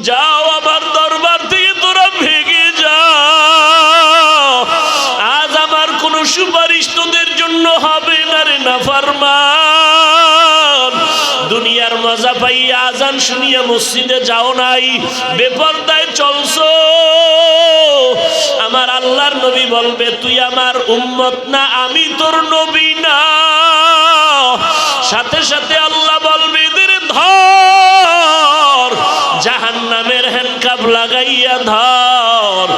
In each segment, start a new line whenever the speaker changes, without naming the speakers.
যাও আমার দরবার থেকে তোরা ভেগে যাও। আজ আমার কোন সুপারিশ তোদের জন্য হবে না রে নাফরমান। দুনিয়ার মজা পাইয়া আজান শুনিয়া মসজিদে যাও নাই, বেপরদায় চলছো। আমার আল্লাহর নবী বলবে তুই আমার উম্মত না, আমি তোর নবী না। সাথে সাথে আল্লাহ বলবে এদের ধর, জাহান্নামের হ্যান্ডকাপ লাগাইয়া ধর।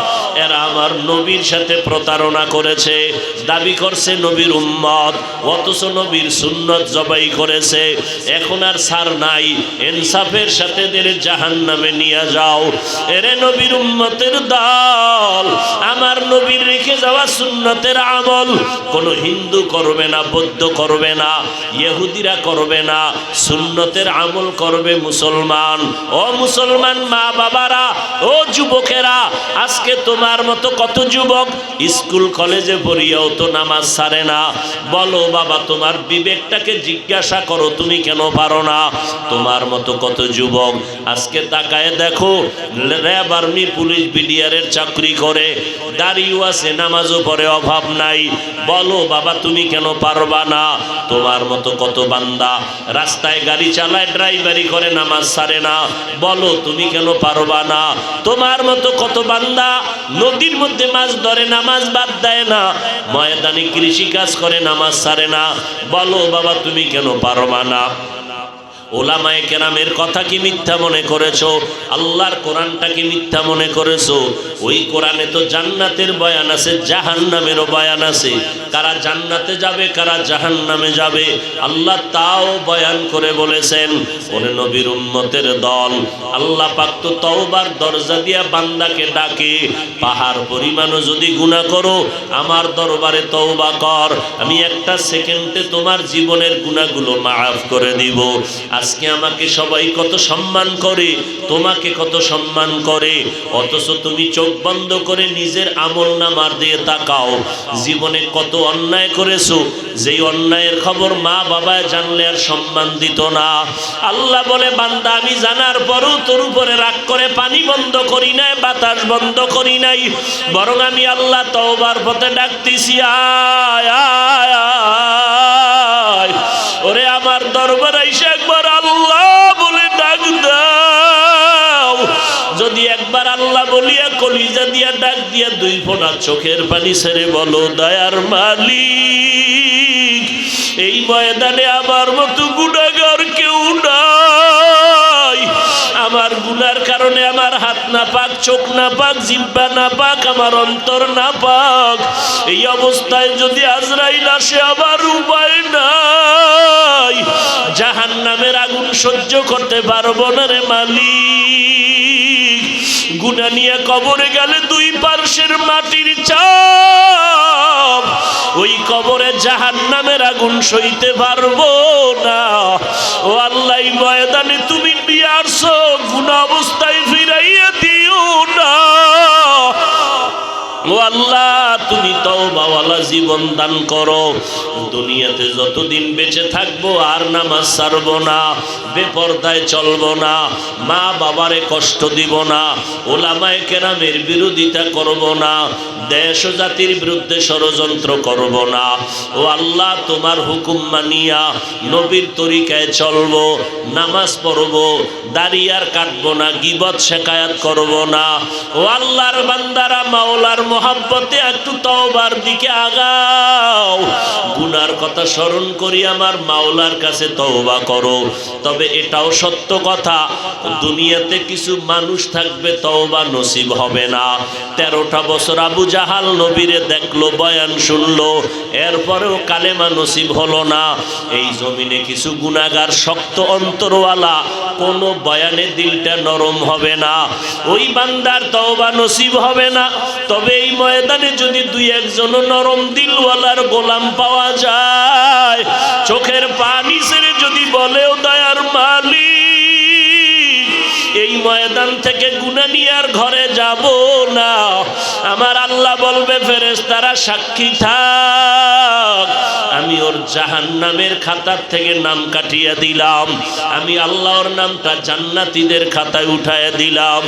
এরা আমার নবীর সাথে প্রতারণা করেছে, দাবি করছে নবীর উম্মত, অথচ নবীর সুন্নত জবাই করেছে। এখন আর ছাড় নাই, ইনসাফের সাথে এদের জাহান্নামে নিয়ে যাও। এরে নবীর উম্মতের দল, আমার নবীর রেখে যাওয়া সুন্নতের আমল কোন হিন্দু করবে না, বৌদ্ধ করবে না, ইহুদিরা করবে না। সুন্নতের আমল করবে মুসলমান। ও মুসলমান মা বাবারা, ও যুবকেরা, আজকে তোমার মতো কত যুবক স্কুল কলেজে পড়িয়াও তো নামাজ ছাড়ে না। বলো বাবা, তোমার বিবেকটাকে জিজ্ঞাসা করো, তুমি কেন পারো না? তোমার মতো কত যুবক আজকে তাকায় দেখো, র্যাব, আর্মি, পুলিশ, বিডিআরের চাকরি করে, দাড়িও আছে, নামাজও পড়ে, অভাব নাই। বলো বাবা, তুমি কেন পারবা না? তোমার মতো কত বান্দা রাস্তায় গাড়ি চালায়, ড্রাইভারি করে, নামাজ ছাড়ে না। বলো তুমি কেন পারবা না? তোমার মতো কত বান্দা নদীর মধ্যে মাছ ধরে, নামাজ বাদ দেয় না, ময়দানে কৃষি কাজ করে, নামাজ ছাড়ে না। বলো বাবা, তুমি কেন পারবা না? ওলামায়ে কেরামের কথা কি মিথ্যা মনে করেছো? আল্লাহর কোরআনটা কি মিথ্যা মনে করেছো? ওই কোরআনে তো জান্নাতের বয়ান আছে, জাহান্নামেরও বয়ান আছে। কারা জান্নাতে যাবে, কারা জাহান্নামে যাবে, আল্লাহ তাও বয়ান করে বলেছেন। ওরে নবীর উম্মতের দল, আল্লাহ পাক তো তওবার দরজা দিয়া বান্দাকে ডাকে, পাহাড় পরিমাণও যদি গুনাহ করো আমার দরবারে তওবা কর, আমি একটা সেকেন্ডে তোমার জীবনের গুনাহগুলো মাফ করে দিব। আজকে আমাকে সবাই কত সম্মান করে, তোমাকে কত সম্মান করে, অথচ তুমি চোখ বন্ধ করে নিজের আমলনামার দিয়ে তাকাও, জীবনে কত অন্যায় করেছো, যেই অন্যায়ের খবর মা বাবা জানলে আর সম্মান দিত না। আল্লাহ বলে বান্দা, আমি জানার পরও তোর উপরে রাগ করে পানি বন্ধ করি নাই, বাতাস বন্ধ করি নাই, বরং আমি আল্লাহ তওবার পথে ডাকতেছি, আয় আয় আয়। ওরে আমার দরবারে এসে একবার আল্লাহ বলে ডাক দাও। যদি একবার আল্লাহ বলিয়া কলিজা দিয়া ডাক দিয়া দুই ফোঁটা চোখের পানি ছেড়ে বলো, দয়ার মালিক, এই ময়দানে আমার মতো গুনাহগার কেউ নাই। আমার গুনার কারণে আমার হাত না পাক, চোখ না পাক, জিহ্বা না পাক, আমার অন্তর না পাক। এই অবস্থায় যদি আজরাইল আসে আমার উপায় নাই, জাহান্নামের আগুন সহ্য করতে পারবো না রে মালিক। গুনাহ নিয়ে কবরে গেলে দুই পার্শ্বের মাটির চাপ, ওই কবরে জাহান্নামের আগুন সইতে পারবো না। ও আল্লাহ, ময়দানে তুমি নিয়ে আসো, গুনাহ অবস্থায় ফিরাইয়া দিও না। ও আল্লাহ, তুমি তওবাওয়ালা জীবন দান করো। দুনিয়াতে যতদিন বেঁচে থাকবো আর নামাজ ছাড়বো না, বেপরদায় চলবো না, মা বাবারে কষ্ট দিব না, ওলামায়ে কেরামের বিরোধিতা করব না, দেশ ও জাতির বিরুদ্ধে ষড়যন্ত্র করব না। ও আল্লাহ, তোমার হুকুম মানিয়া নবীর তরিকায় চলবো, নামাজ পড়বো, দাড়ি আর কাটবো না, গীবত শেকায়াত করব না। ও আল্লাহর বান্দারা, মাওলার মোহাব্বতে একটু তওবার দিকে আগাও। গুনার কথা স্মরণ করি আমার মাওলার কাছে তওবা করো। তবে এটাও সত্য কথা, দুনিয়াতে কিছু মানুষ থাকবে তওবা নসিব হবে না। 13টা বছর আবু জাহাল নবীরে দেখলো, বয়ান শুনলো, এরপরেও কালেমা নসিব হলো না। এই জমিনে কিছু গুনাহগার শক্ত অন্তরওয়ালা, কোনো বয়ানে দিলটা নরম হবে না, ওই বান্দার তওবা নসিব হবে না। তবে এই ময়দানে যদি দুই একজন নরম দিলওয়ালার গোলাম পাওয়া যায়, চোখের পানি ছেড়ে যদি বলেও দয়ার মালিক, এই ময়দান থেকে গুনাহ নিয়ে আর ঘরে যাব না, আমার আল্লাহ বলবে ফেরেশতারা সাক্ষী থাক, আমি ওর জাহান্নামের খাতার থেকে নাম কাটিয়ে দিলাম, আমি আল্লাহর নামটা জান্নাতীদের খাতায় উঠায় দিলাম।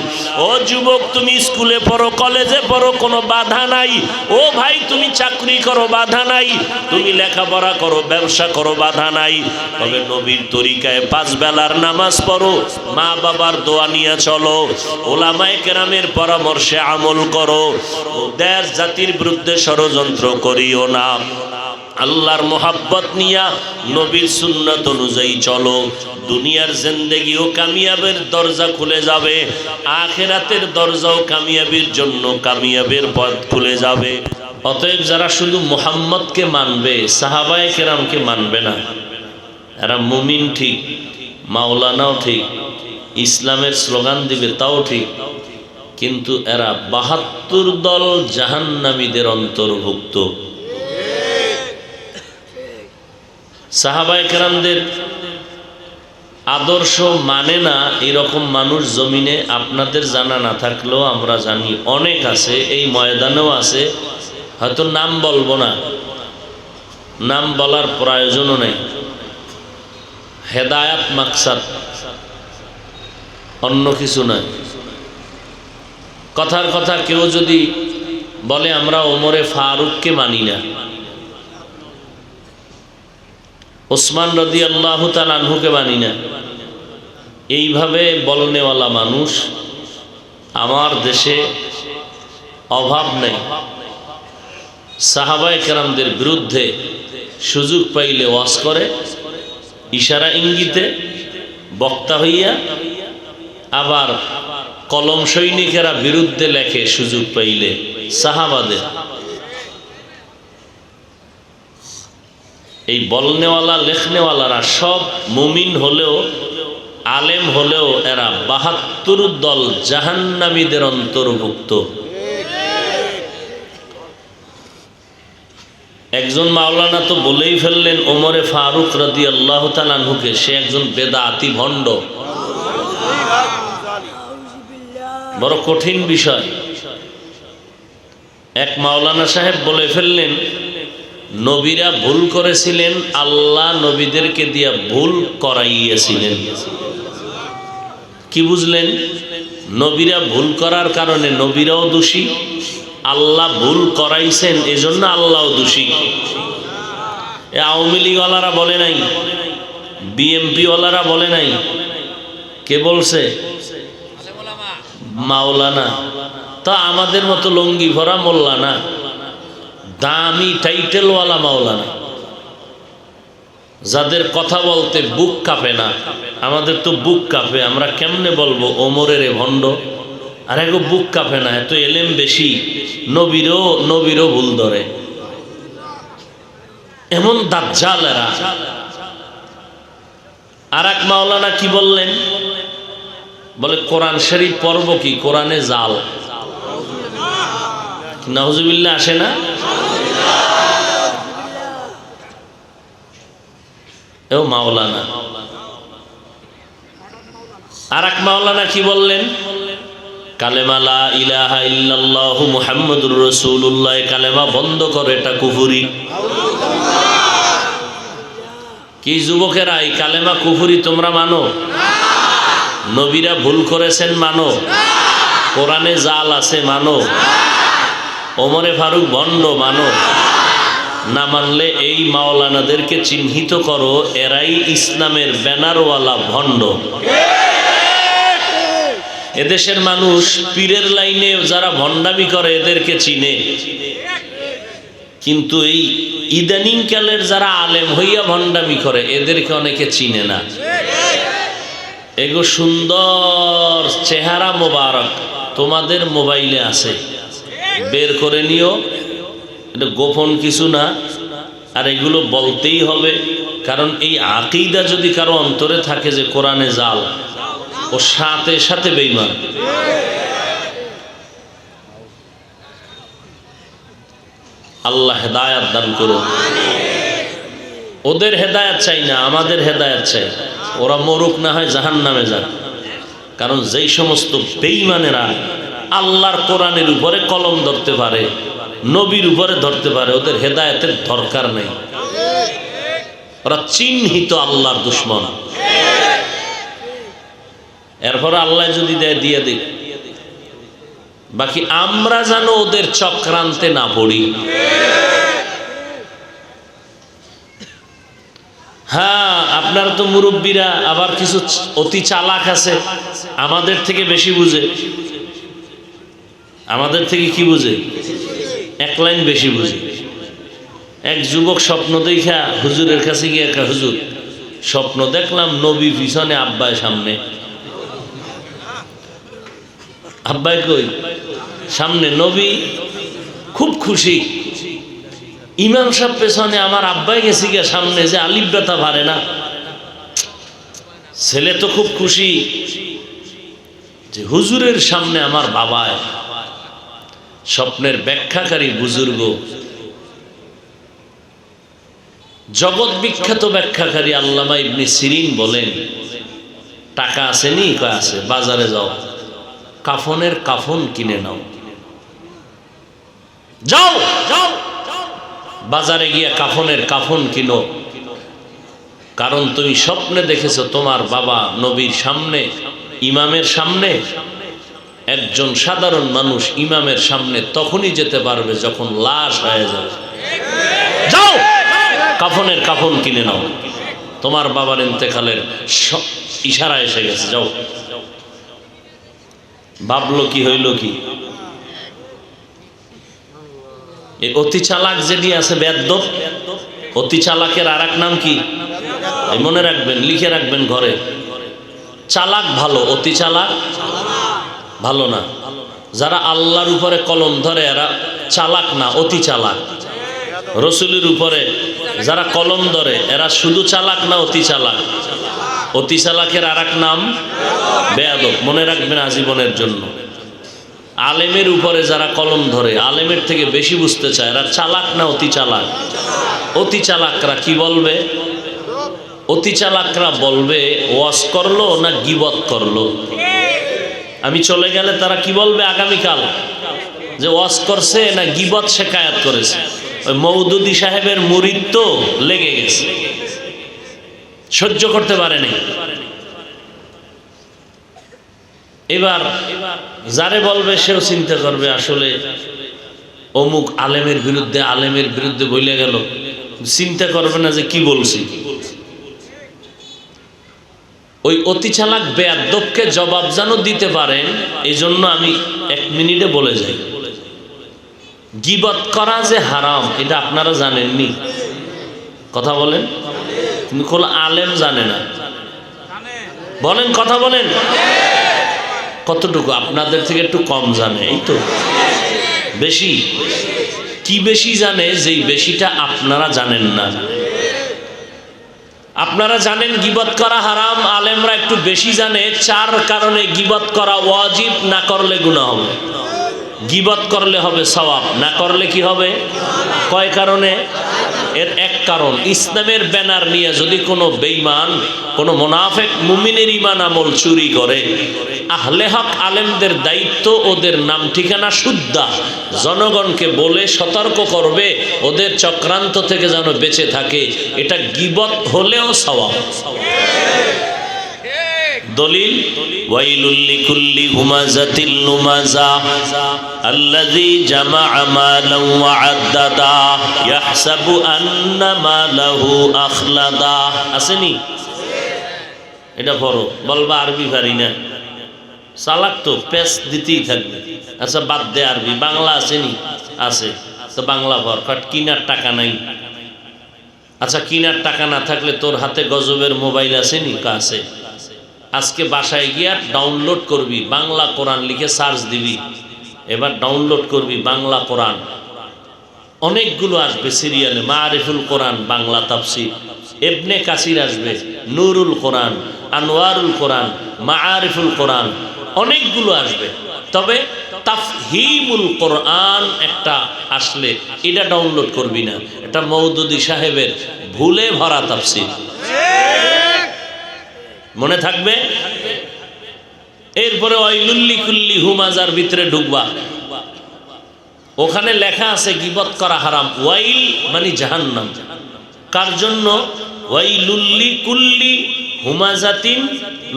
ও যুবক, তুমি স্কুলে পড়ো, কলেজে পড়ো, কোনো বাধা নাই। ও ভাই, তুমি চাকরি করো, বাধা নাই। তুমি লেখাপড়া করো, ব্যবসা করো, বাধা নাই। তবে নবীর তরিকায় 5 বেলার নামাজ পড়ো, মা বাবার দোয়া নিয়ে চলো, ওলামায়ে কেরামের পরামর্শে আমল করো, দেশ জাতির বিরুদ্ধে ষড়যন্ত্র করিও না। আল্লাহর মোহাব্বত নিয়া নবীর সুন্নাত অনুযায়ী চলো। দুনিয়ার জিন্দেগিও কামিয়াবের দরজা খুলে যাবে, আখিরাতের দরজাও কামিয়াবির জন্য কামিয়াবের পথ খুলে যাবে। অতএব যারা শুধু মুহাম্মদকে মানবে, সাহাবায়ে কেরামকে মানবে না, এরা মুমিন ঠিক, মাওলানাও ঠিক, ইসলামের স্লোগান দিবে তাও ঠিক, কিন্তু এরা 72 দল জাহান্নামীদের অন্তর্ভুক্ত। সাহাবায়ে কেরামদের আদর্শ মানে না এরকম মানুষ জমিনে আপনাদের জানা না থাকলেও আমরা জানি, অনেক আছে, এই ময়দানেও আছে। হয়তো নাম বলবো না, নাম বলার প্রয়োজনও নেই। হেদায়াত মাকসাদ, অন্য কিছু নয়। কথার কথা কেউ যদি বলে আমরা ওমরে ফারুককে মানি না, ওসমান রাদিয়াল্লাহু তাআলা আনহুকে মানি না, এইভাবে বলনেওয়ালা মানুষ আমার দেশে অভাব নেই। সাহাবায়ে কেরামদের বিরুদ্ধে সুযোগ পাইলে ওয়াজ করে, ইশারা ইঙ্গিতে বক্তা হইয়া, আবার কলম সৈনিকেরা বিরুদ্ধে লেখে সুযোগ পাইলে সাহাবাদের। এই বলনেওয়ালা লেখনেওয়ালারা সব মুমিন হলেও, আলেম হলেও এরা 72 দল জাহান্নামীদের অন্তর্ভুক্ত। একজন মাওলানা তো বলেই ফেললেন ওমরে ফারুক রাদিয়াল্লাহু তাআলা আনহুকে সে একজন বেদাতি ভণ্ড। বড় কঠিন বিষয়। এক মাওলানা সাহেব বলে ফেললেন নবীরা ভুল করেছিলেন, আল্লাহ নবীদেরকে দিয়া ভুল করাইয়াছিলেন। কি বুঝলেন? নবীরা ভুল করার কারণে নবীরাও দোষী, আল্লাহ ভুল করাইছেন এজন্য আল্লাহও দোষী। আওয়ামী লীগওয়ালারা বলে নাই, বিএমপি ওয়ালারা বলে নাই, কে বলছে? মাওলানা। তা আমাদের মতো লঙ্গি ভরা মোল্লা না, দামি টাইটেলওয়ালা মাওলানা, যাদের কথা বলতে বুক কাঁপে না। আমাদের তো বুক কাঁপে, আমরা কেমনে বলবো ওমরের এ ভণ্ড? আর এগো বুক কাঁপে না, এত এলেম বেশি, নবীরও ভুল ধরে। এমন দাজ্জাল এরা। আর এক মাওলানা কি বললেন? বলে কোরআন শরীফ পড়ব কি? কোরআনে জাল। নাউজুবিল্লাহ আসে না? এও মাওলানা। আর এক মাওলানা কি বললেন? কালেমা লা ইলাহা ইল্লাল্লাহু মুহাম্মাদুর রাসূলুল্লাহ কালেমা বন্ধ করে, এটা কুফরি। কি যুবকেরা, এই কালেমা কুফরি তোমরা মানো? নবীরা ভুল করেছেন মানো? কোরআনে জাল আছে মানো? ওমরে ফারুক ভণ্ড মানো? না মানলে এই মাওলানাদেরকে চিহ্নিত করো, এরাই ইসলামের ব্যানারওয়ালা ভণ্ড। এদেশের মানুষ পীরের লাইনে যারা ভণ্ডামি করে এদেরকে চিনে, কিন্তু এই ইদানিং কালের যারা আলেম হইয়া ভণ্ডামি করে এদেরকে অনেকে চিনে না। এগো সুন্দর চেহারা মোবারক তোমাদের মোবাইলে আছে, বের করে নিও, এটা গোপন কিছু না। আর এগুলো বলতেই হবে, কারণ এই আকীদা যদি কারো অন্তরে থাকে যে কোরআনে জাল, ও সাথে সাথে বেঈমান। আল্লাহ হেদায়াত দান করুন। ওদের হেদায়াত চাই না, আমাদের হেদায়াত চাই। ওরা মরুক, না হয় জাহান্নামে যাক। কারণ যেই সমস্ত বেঈমানেরা আল্লাহর কোরআনের উপরে কলম ধরতে পারে, নবীর উপরে ধরতে পারে, ওদের হেদায়েতের দরকার নেই। ওরা চিহ্নিত আল্লাহর দুশ্মন। এরপরে আল্লাহ যদি দেয় দিয়ে দিক, বাকি আমরা যেন ওদের চক্রান্তে না পড়ি। হ্যাঁ, আপনার তো মুরব্বীরা আবার কিছু অতি চালাক আছে, আমাদের থেকে বেশি বুঝে। আমাদের থেকে কি বুঝে? এক লাইন বেশি বুঝে। এক যুবক স্বপ্ন দেখা হুজুরের কাছে গিয়ে, হুজুর স্বপ্ন দেখলাম নবী পিছনে, আব্বায় সামনে। আব্বাই কই? সামনে। নবী খুব খুশি। ইমাম সাহেব পেছনে, আমার আব্বাই গেছি গিয়ে সামনে, যে আলিফ ব্যথা পারে না। ছেলে তো খুব খুশি যে হুজুরের সামনে আমার বাবায়। স্বপ্নের ব্যাখ্যাকারী বুজুর্গ, জগৎ বিখ্যাত ব্যাখ্যাকারী আল্লামা ইবনে সিরিন বলেন, টাকা আসেনি? কয় আছে। বাজারে যাও, কাফনের কাফন কিনে নাও। যাও যাও বাজারে গিয়ে কাফনের কাফন কিনো, কারণ তুমি স্বপ্নে দেখেছো তোমার বাবা নবীর সামনে, ইমামের সামনে। একজন সাধারণ মানুষ ইমামের সামনে তখনই যেতে পারবে যখন লাশ হয়ে যাবে। যাও কাফনের কাফন কিনে নাও, তোমার বাবার ইন্তেকালের ইশারা এসে গেছে, যাও। ভাবলো কি, হইল কি? এই অতি চালাক যেটি আছে বেয়াদ্দপ, অতি চালাকের আর এক নাম কি? মনে রাখবেন, লিখে রাখবেন ঘরে। চালাক ভালো, অতি চালাক ভালো না। যারা আল্লাহর উপরে কলম ধরে এরা চালাক না, অতি চালাক। রসুলের উপরে যারা কলম ধরে এরা শুধু চালাক না, অতি চালাক। অতি চালাকের আর এক নাম বেয়াদব, মনে রাখবেন আজীবনের জন্য। আলেমের উপরে যারা কলম ধরে, আলেমের থেকে বেশি বুঝতে চায়, এরা চালাক না অতি চালাক? অতি চালাকরা কি বলবে? অতি চালাকরা বলবে ওয়াজ করলো না গীবত করলো। আমি চলে গেলে তারা কি বলবে আগামীকাল? যে ওয়াজ করছে না গীবত শেখায়াত করেছে। ওই মওদুদি সাহেবের মুরিদ তো লেগে গেছে, সহ্য করতে পারেনি। এবার যারে বলবে সেও চিন্তা করবে, আসলে অমুক আলেমের বিরুদ্ধে বলে গেল, চিন্তা করবে না যে কি বলছি। ওই অতি চালাক বেয়াদ্দবকে জবাব যেন দিতে পারেন, এই জন্য আমি 1 মিনিটে বলে যাই। গীবত করা যে হারাম এটা আপনারা জানেননি? কথা বলেন। কিন্তু কোন আলেম জানে না। বলেন, কথা বলেন। কতটুকু? আপনাদের থেকে একটু কম জানে, এই তো। বেশি কি? বেশি জানে, যেই বেশিটা আপনারা জানেন না। আপনারা জানেন গীবত করা হারাম, আলেমরা একটু বেশি জানে। 4 কারণে গীবত করা ওয়াজিব, না করলে গুনাহ হবে। গীবত করলে হবে সওয়াব, না করলে কি হবে? কয় কারণে? এর এক কারণ, ইসলামের ব্যানার নিয়ে যদি কোনো বেঈমান, কোনো মুনাফিক মুমিনের ঈমান আমল চুরি করে, আহলে হক আলেমদের দায়িত্ব ওদের নাম ঠিকানা শুদ্ধা জনগণকে বলে সতর্ক করবে, ওদের চক্রান্ত থেকে যেন বেঁচে থাকে। এটা গীবত হলেও সওয়াব। দলিল, ওয়াইলুল লিকুল্লি হুমাযাতিল লুমাযা আল্লাযী জামাআ মালান ওয়া আদ্দাদা ইয়াহসাবু আন্না মালাহু আখলাদা। আসেনি? এটা পড়ো। বলবা আরবি পারি না, চালাক তো, পেস দিতেই থাকবে। আচ্ছা বাদ দে আরবি, বাংলা আসেনি? আছে তো বাংলা পড়। কিনার টাকা নাই। আচ্ছা কিনার টাকা না থাকলে তোর হাতে গজবের মোবাইল আসেনি? আছে। আজকে বাসায় গিয়া ডাউনলোড করবি, বাংলা কোরআন লিখে সার্চ দিবি, এবার ডাউনলোড করবি বাংলা কোরআন। অনেকগুলো আসবে সিরিয়ালে, মারিফুল কোরআন বাংলা তাফসীর, ইবনে কাসির আসবে, নুরুল কোরআন, আনোয়ারুল কোরআন, মারিফুল কোরআন, অনেকগুলো আসবে। তবে তাফহিমুল কোরআন একটা আসলে এটা ডাউনলোড করবি না, এটা মওদুদি সাহেবের ভুলে ভরা তাফসীর, মনে থাকবে। এরপরে ওয়াইলুল লিকুল্লি হুমাযার ভিতরে ঢুকবা, ওখানে লেখা আছে গীবত করা হারাম। ওয়াইল মানে জাহান্নাম। কার জন্য? ওয়াইলুল লিকুল্লি হুমাজাতিন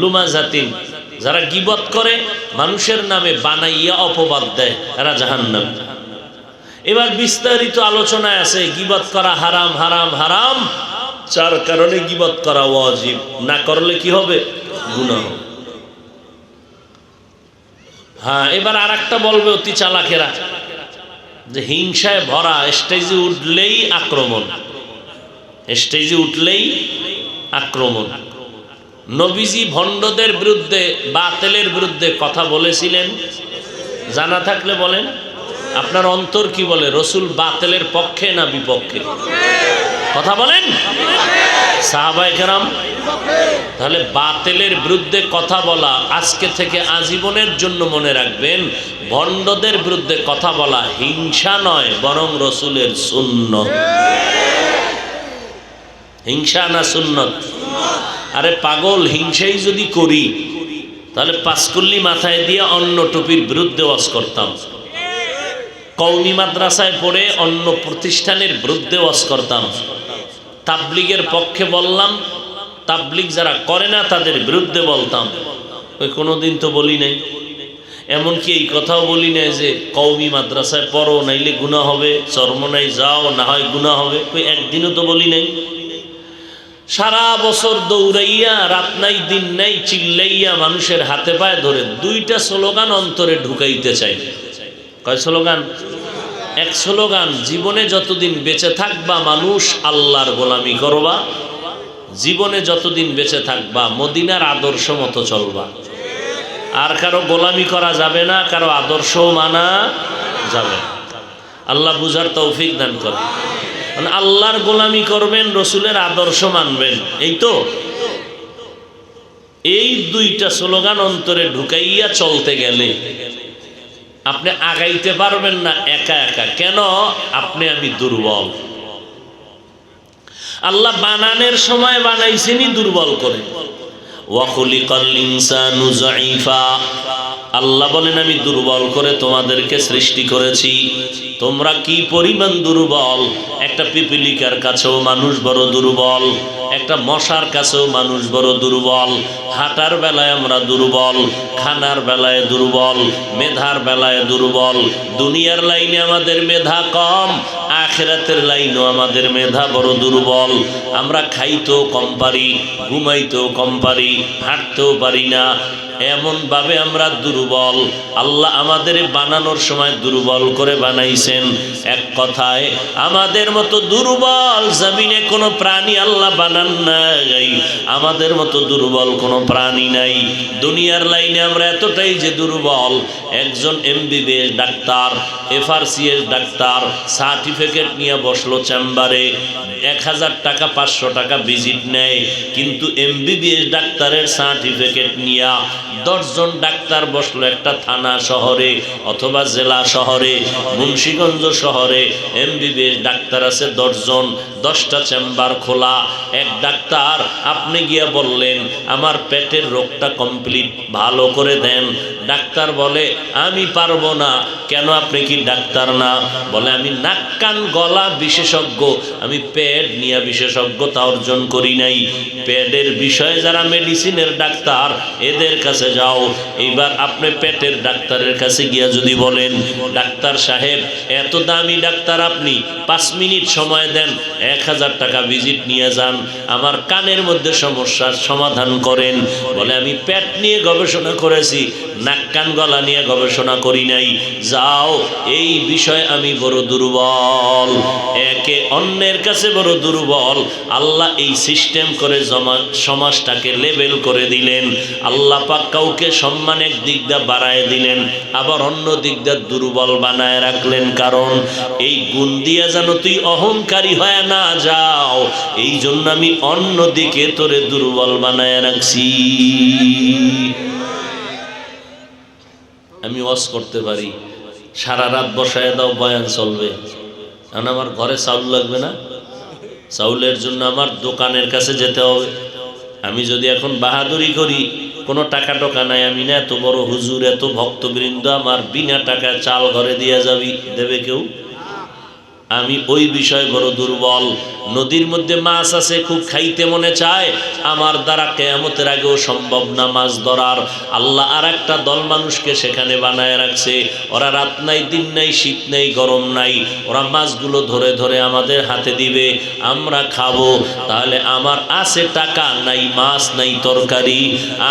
লুমাজাতিন, যারা গীবত করে মানুষের নামে বানাইয়া অপবাদ দেয় এরা জাহান্নামী। এবার বিস্তারিত আলোচনায় আছে গীবত করা হারাম হারাম হারাম, চার কারণে গীবত করা ওয়াজিব, না করলে কি হবে? গুনাহ। হ্যাঁ, এবার আরেকটা বলবে অতি চালাকেরা যে হিংসায় ভরা, স্টেজে উঠলেই আক্রমণ, স্টেজে উঠলেই আক্রমণ। নবীজি ভণ্ডদের বিরুদ্ধে, বাতিলের বিরুদ্ধে কথা বলেছিলেন, জানা থাকলে বলেন। আপনার অন্তর কি বলে, রসুল বাতিলের পক্ষে না বিপক্ষে? কথা বলেন। সাহাবায়ে কেরাম, তাহলে বাতিলের বিরুদ্ধে কথা বলা আজকে থেকে আজীবনের জন্য মনে রাখবেন। ভণ্ডদের বিরুদ্ধে কথা বলা হিংসা নয়, বরং রসুলের সুন্নত। হিংসা না সুন্নত? আরে পাগল, হিংসাই যদি করি তাহলে পাঁচকুল্লি মাথায় দিয়ে অন্য টুপির বিরুদ্ধে ওয়াজ করতাম, কওমি মাদ্রাসায় পড়ে অন্য প্রতিষ্ঠানের বিরুদ্ধে ওয়াজ করতাম, তাবলিগের পক্ষে বললাম, তাবলিগ যারা করে না তাদের বিরুদ্ধে বলতাম। ওই কোনোদিন তো বলি নাই। এমনকি এই কথাও বলি নাই যে কওমি মাদ্রাসায় পড়ো নাইলে গুনাহ হবে, চরমনাই যাও না হয় গুনাহ হবে, ওই একদিনও তো বলি নাই। সারা বছর দৌড়াইয়া, রাত নাই দিন নাই চিল্লাইয়া মানুষের হাতে পায়ে ধরে দুইটা স্লোগান অন্তরে ঢুকাইতে চাই। কয় স্লোগান? এক স্লোগান, জীবনে যতদিন বেঁচে থাকবা মানুষ আল্লাহর গোলামি করবা, জীবনে যতদিন বেঁচে থাকবা মদিনার আদর্শ মতো চলবা। আর কারো গোলামি করা যাবে না, কারো আদর্শ মানা যাবে না। আল্লাহ বুঝার তৌফিক দান করে। মানে আল্লাহর গোলামি করবেন, রসুলের আদর্শ মানবেন, এই তো। এই দুইটা স্লোগান অন্তরে ঢুকাইয়া চলতে গেলে আপনি আগাইতে পারবেন না একা একা। কেন? আপনি আমি দুর্বল। আল্লাহ বানানোর সময় বানাইছেনই দুর্বল করে। ওয়া খুলিকাল ইনসানু যায়ীফা, আল্লাহ বলেন আমি দুর্বল করে তোমাদেরকে সৃষ্টি করেছি। তোমরা কি পরিমাণ দুর্বল! একটা পিপিলিকার কাছেও মানুষ বড় দুর্বল, একটা মশার কাছেও মানুষ বড় দুর্বল। হাঁটার বেলায় আমরা দুর্বল, খানার বেলায় দুর্বল, মেধার বেলায় দুর্বল। দুনিয়ার লাইনে আমাদের মেধা কম, আখিরাতের লাইনেও আমাদের মেধা বড় দুর্বল। আমরা খাইতেও কম পারি, ঘুমাইতেও কম পারি, হাঁটতেও পারি না। এমনভাবে আমরা দুর্বল। আল্লাহ আমাদের বানানোর সময় দুর্বল করে বানাইছেন। এক কথায় আমাদের মতো দুর্বল জমিনে কোনো প্রাণী আল্লাহ বানান নাই, আমাদের মতো দুর্বল কোনো প্রাণী নাই। দুনিয়ার লাইনে আমরা এতটাই যে দুর্বল, একজন MBBS doctor, FRCS doctor certificate নিয়ে বসলো চেম্বারে, 1000 টাকা 500 টাকা ভিজিট নেয়, কিন্তু MBBS ডাক্তারের সার্টিফিকেট নিয়ে 10 জন ডাক্তার বসলো একটা থানা শহরে অথবা জেলা শহরে, মুন্সিগঞ্জ শহরে। MBBS ডাক্তার আছে 10 জন, 10টা চেম্বার খোলা। এক ডাক্তার আপনি গিয়া বললেন আমার পেটের রোগটা কমপ্লিট ভালো করে দেন। ডাক্তার বলে আমি পারবো না। কেন? আপনি কি ডাক্তার না? বলে আমি নাক কান গলা বিশেষজ্ঞ, আমি পেট নিয়ে বিশেষজ্ঞতা অর্জন করি নাই। পেটের বিষয়ে যারা মেডিসিনের ডাক্তার এদের কাছে যাও। এইবার আপনি পেটের ডাক্তারের কাছে গিয়া যদি বলেন ডাক্তার সাহেব এত দামি ডাক্তার আপনি, 5 মিনিট সময় দেন, 1000 টাকা ভিজিট নিয়ে যান, আমার কানের মধ্যে সমস্যার সমাধান করেন। বলে আমি পেট নিয়ে গবেষণা করেছি, নাক কান গলা নিয়ে গবেষণা করি নাই। যাও, এই বিষয়ে আমি বড় দুর্বল। একে অন্যের কাছে বড় দুর্বল। আল্লাহ এই সিস্টেম করে সমাজটাকে লেভেল করে দিলেন। আল্লাহ পাক কাউকে সম্মানের দিক দিয়ে বাড়ায় দিলেন, আবার অন্য দিক দিয়ে দুর্বল বানায় রাখলেন। কারণ এই গুণ দিয়ে যেন তুই অহংকারী হয়ে না যাও, এই জন্য আমি অন্য দিকে তোরে দুর্বল বানায় রাখছি। আমি ওয়াজ করতে পারি, সারা রাত বসায় দাও, বয়ান চলবে। কারণ আমার ঘরে চাউল লাগবে না, চাউলের জন্য আমার দোকানের কাছে যেতে হবে। আমি যদি এখন বাহাদুরি করি, কোনো টাকা টোকা নাই, আমি না এত বড় হুজুর, এত ভক্তবৃন্দ, আমার বিনা টাকায় চাল ঘরে দিয়ে যাবি, দেবে কেউ? আমি ওই বিষয়ে বড় দুর্বল। নদীর মধ্যে মাছ আছে, খুব খাইতে মনে চায়, আমার দ্বারা কিয়ামতের আগেও সম্ভব না মাছ ধরার। আল্লাহ আর একটা দল মানুষকে সেখানে বানায় রাখছে, ওরা রাত নাই দিন নাই শীত নেই গরম নাই, ওরা মাছগুলো ধরে ধরে আমাদের হাতে দিবে, আমরা খাবো। তাহলে আমার আছে টাকা, নাই মাছ নাই তরকারি,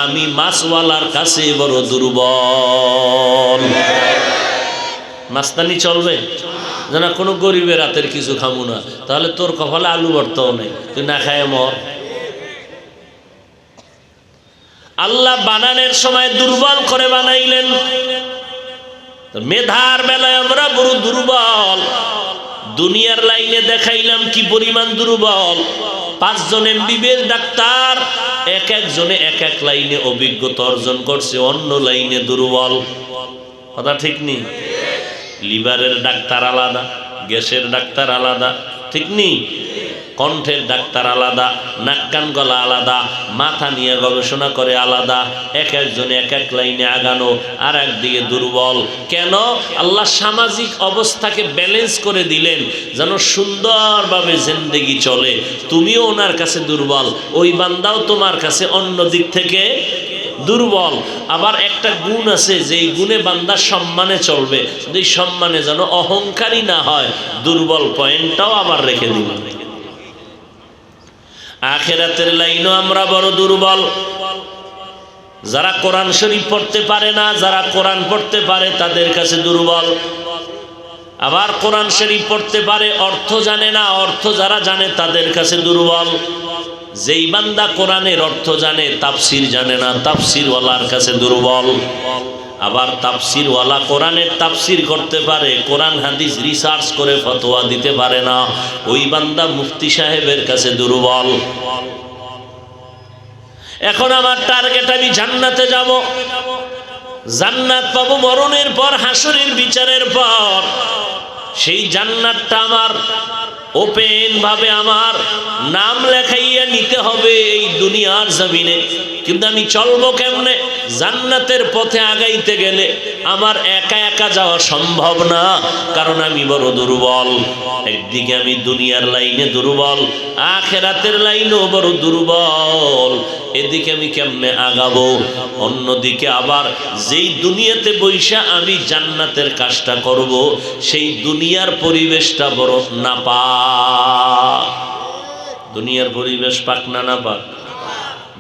আমি মাছওয়ালার কাছে বড় দুর্বল। মাস্তানি চলবে না, কোনো গরিবের রাতের কিছু খামু না, তাহলে তোর কপালে আলু ভর্তাও নেই, তুই না খায় মর। আল্লাহ বানানোর সময় দুর্বল করে বানাইলেন, মেধার বেলায় আমরা বড় দুর্বল। দুনিয়ার লাইনে দেখাইলাম কি পরিমাণ দুর্বল। 5 জন MBBS ডাক্তার, এক একজনে এক এক লাইনে অভিজ্ঞতা অর্জন করছে, অন্য লাইনে দুর্বল। কথা ঠিক নেই? লিভারের ডাক্তার আলাদা, গ্যাসের ডাক্তার আলাদা, ঠিক নেই? কণ্ঠের ডাক্তার আলাদা, নাক কান গলা আলাদা, মাথা নিয়ে গবেষণা করে আলাদা, এক একজনে এক এক লাইনে আগানো, আর একদিকে দুর্বল। কেন? আল্লাহ সামাজিক অবস্থাকে ব্যালেন্স করে দিলেন যেন সুন্দরভাবে জিন্দেগি চলে। তুমিও ওনার কাছে দুর্বল, ওই বান্দাও তোমার কাছে অন্য দিক থেকে দুর্বল। আবার একটা গুণ আছে, যেই গুণে বান্দা সম্মানে চলবে, এই সম্মানে যেন অহংকারী না হয়, দুর্বল পয়েন্টটাও আবার রেখে দিল। আখিরাতের লাইনও আমরা বড় দুর্বল। যারা কোরআন শরীফ পড়তে পারে না, যারা কোরআন পড়তে পারে তাদের কাছে দুর্বল। আবার কোরআন শরীফ পড়তে পারে, অর্থ জানে না, অর্থ যারা জানে তাদের কাছে দুর্বল। যেই বান্দা কোরআনের অর্থ জানে, তাফসির জানে না, তাফসিরওয়ালার কাছে দুর্বল। আবার তাফসিরওয়ালা কোরআনের তাফসির করতে পারে, কোরআন হাদিস রিসার্চ করে ফতোয়া দিতে পারে না, ওই বান্দা মুফতি সাহেবের কাছে দুর্বল। এখন আমার টার্গেট, আমি জান্নাতে যাব, জান্নাত পাবো মরণের পর, হাসরের বিচারের পর। সেই জান্নাতটা আমার ওপেন ভাবে আমার নাম লেখাইয়া নিতে হবে এই দুনিয়ার জমিনে। কিন্তু আমি চলবো কেমনে? জান্নাতের পথে আগাইতে গেলে আমার একা একা যাওয়া সম্ভব না, কারণ আমি বড় দুর্বল। একদিকে আমি দুনিয়ার লাইনে দুর্বল, আখিরাতের লাইনেও বড় দুর্বল। এদিকে আমি কেমনে আগাবো? অন্যদিকে আবার যেই দুনিয়াতে বৈশা আমি জান্নাতের কাজটা করব, সেই দুনিয়ার পরিবেশটা বড় নাপাক। দুনিয়ার পরিবেশ পাক না নাপাক?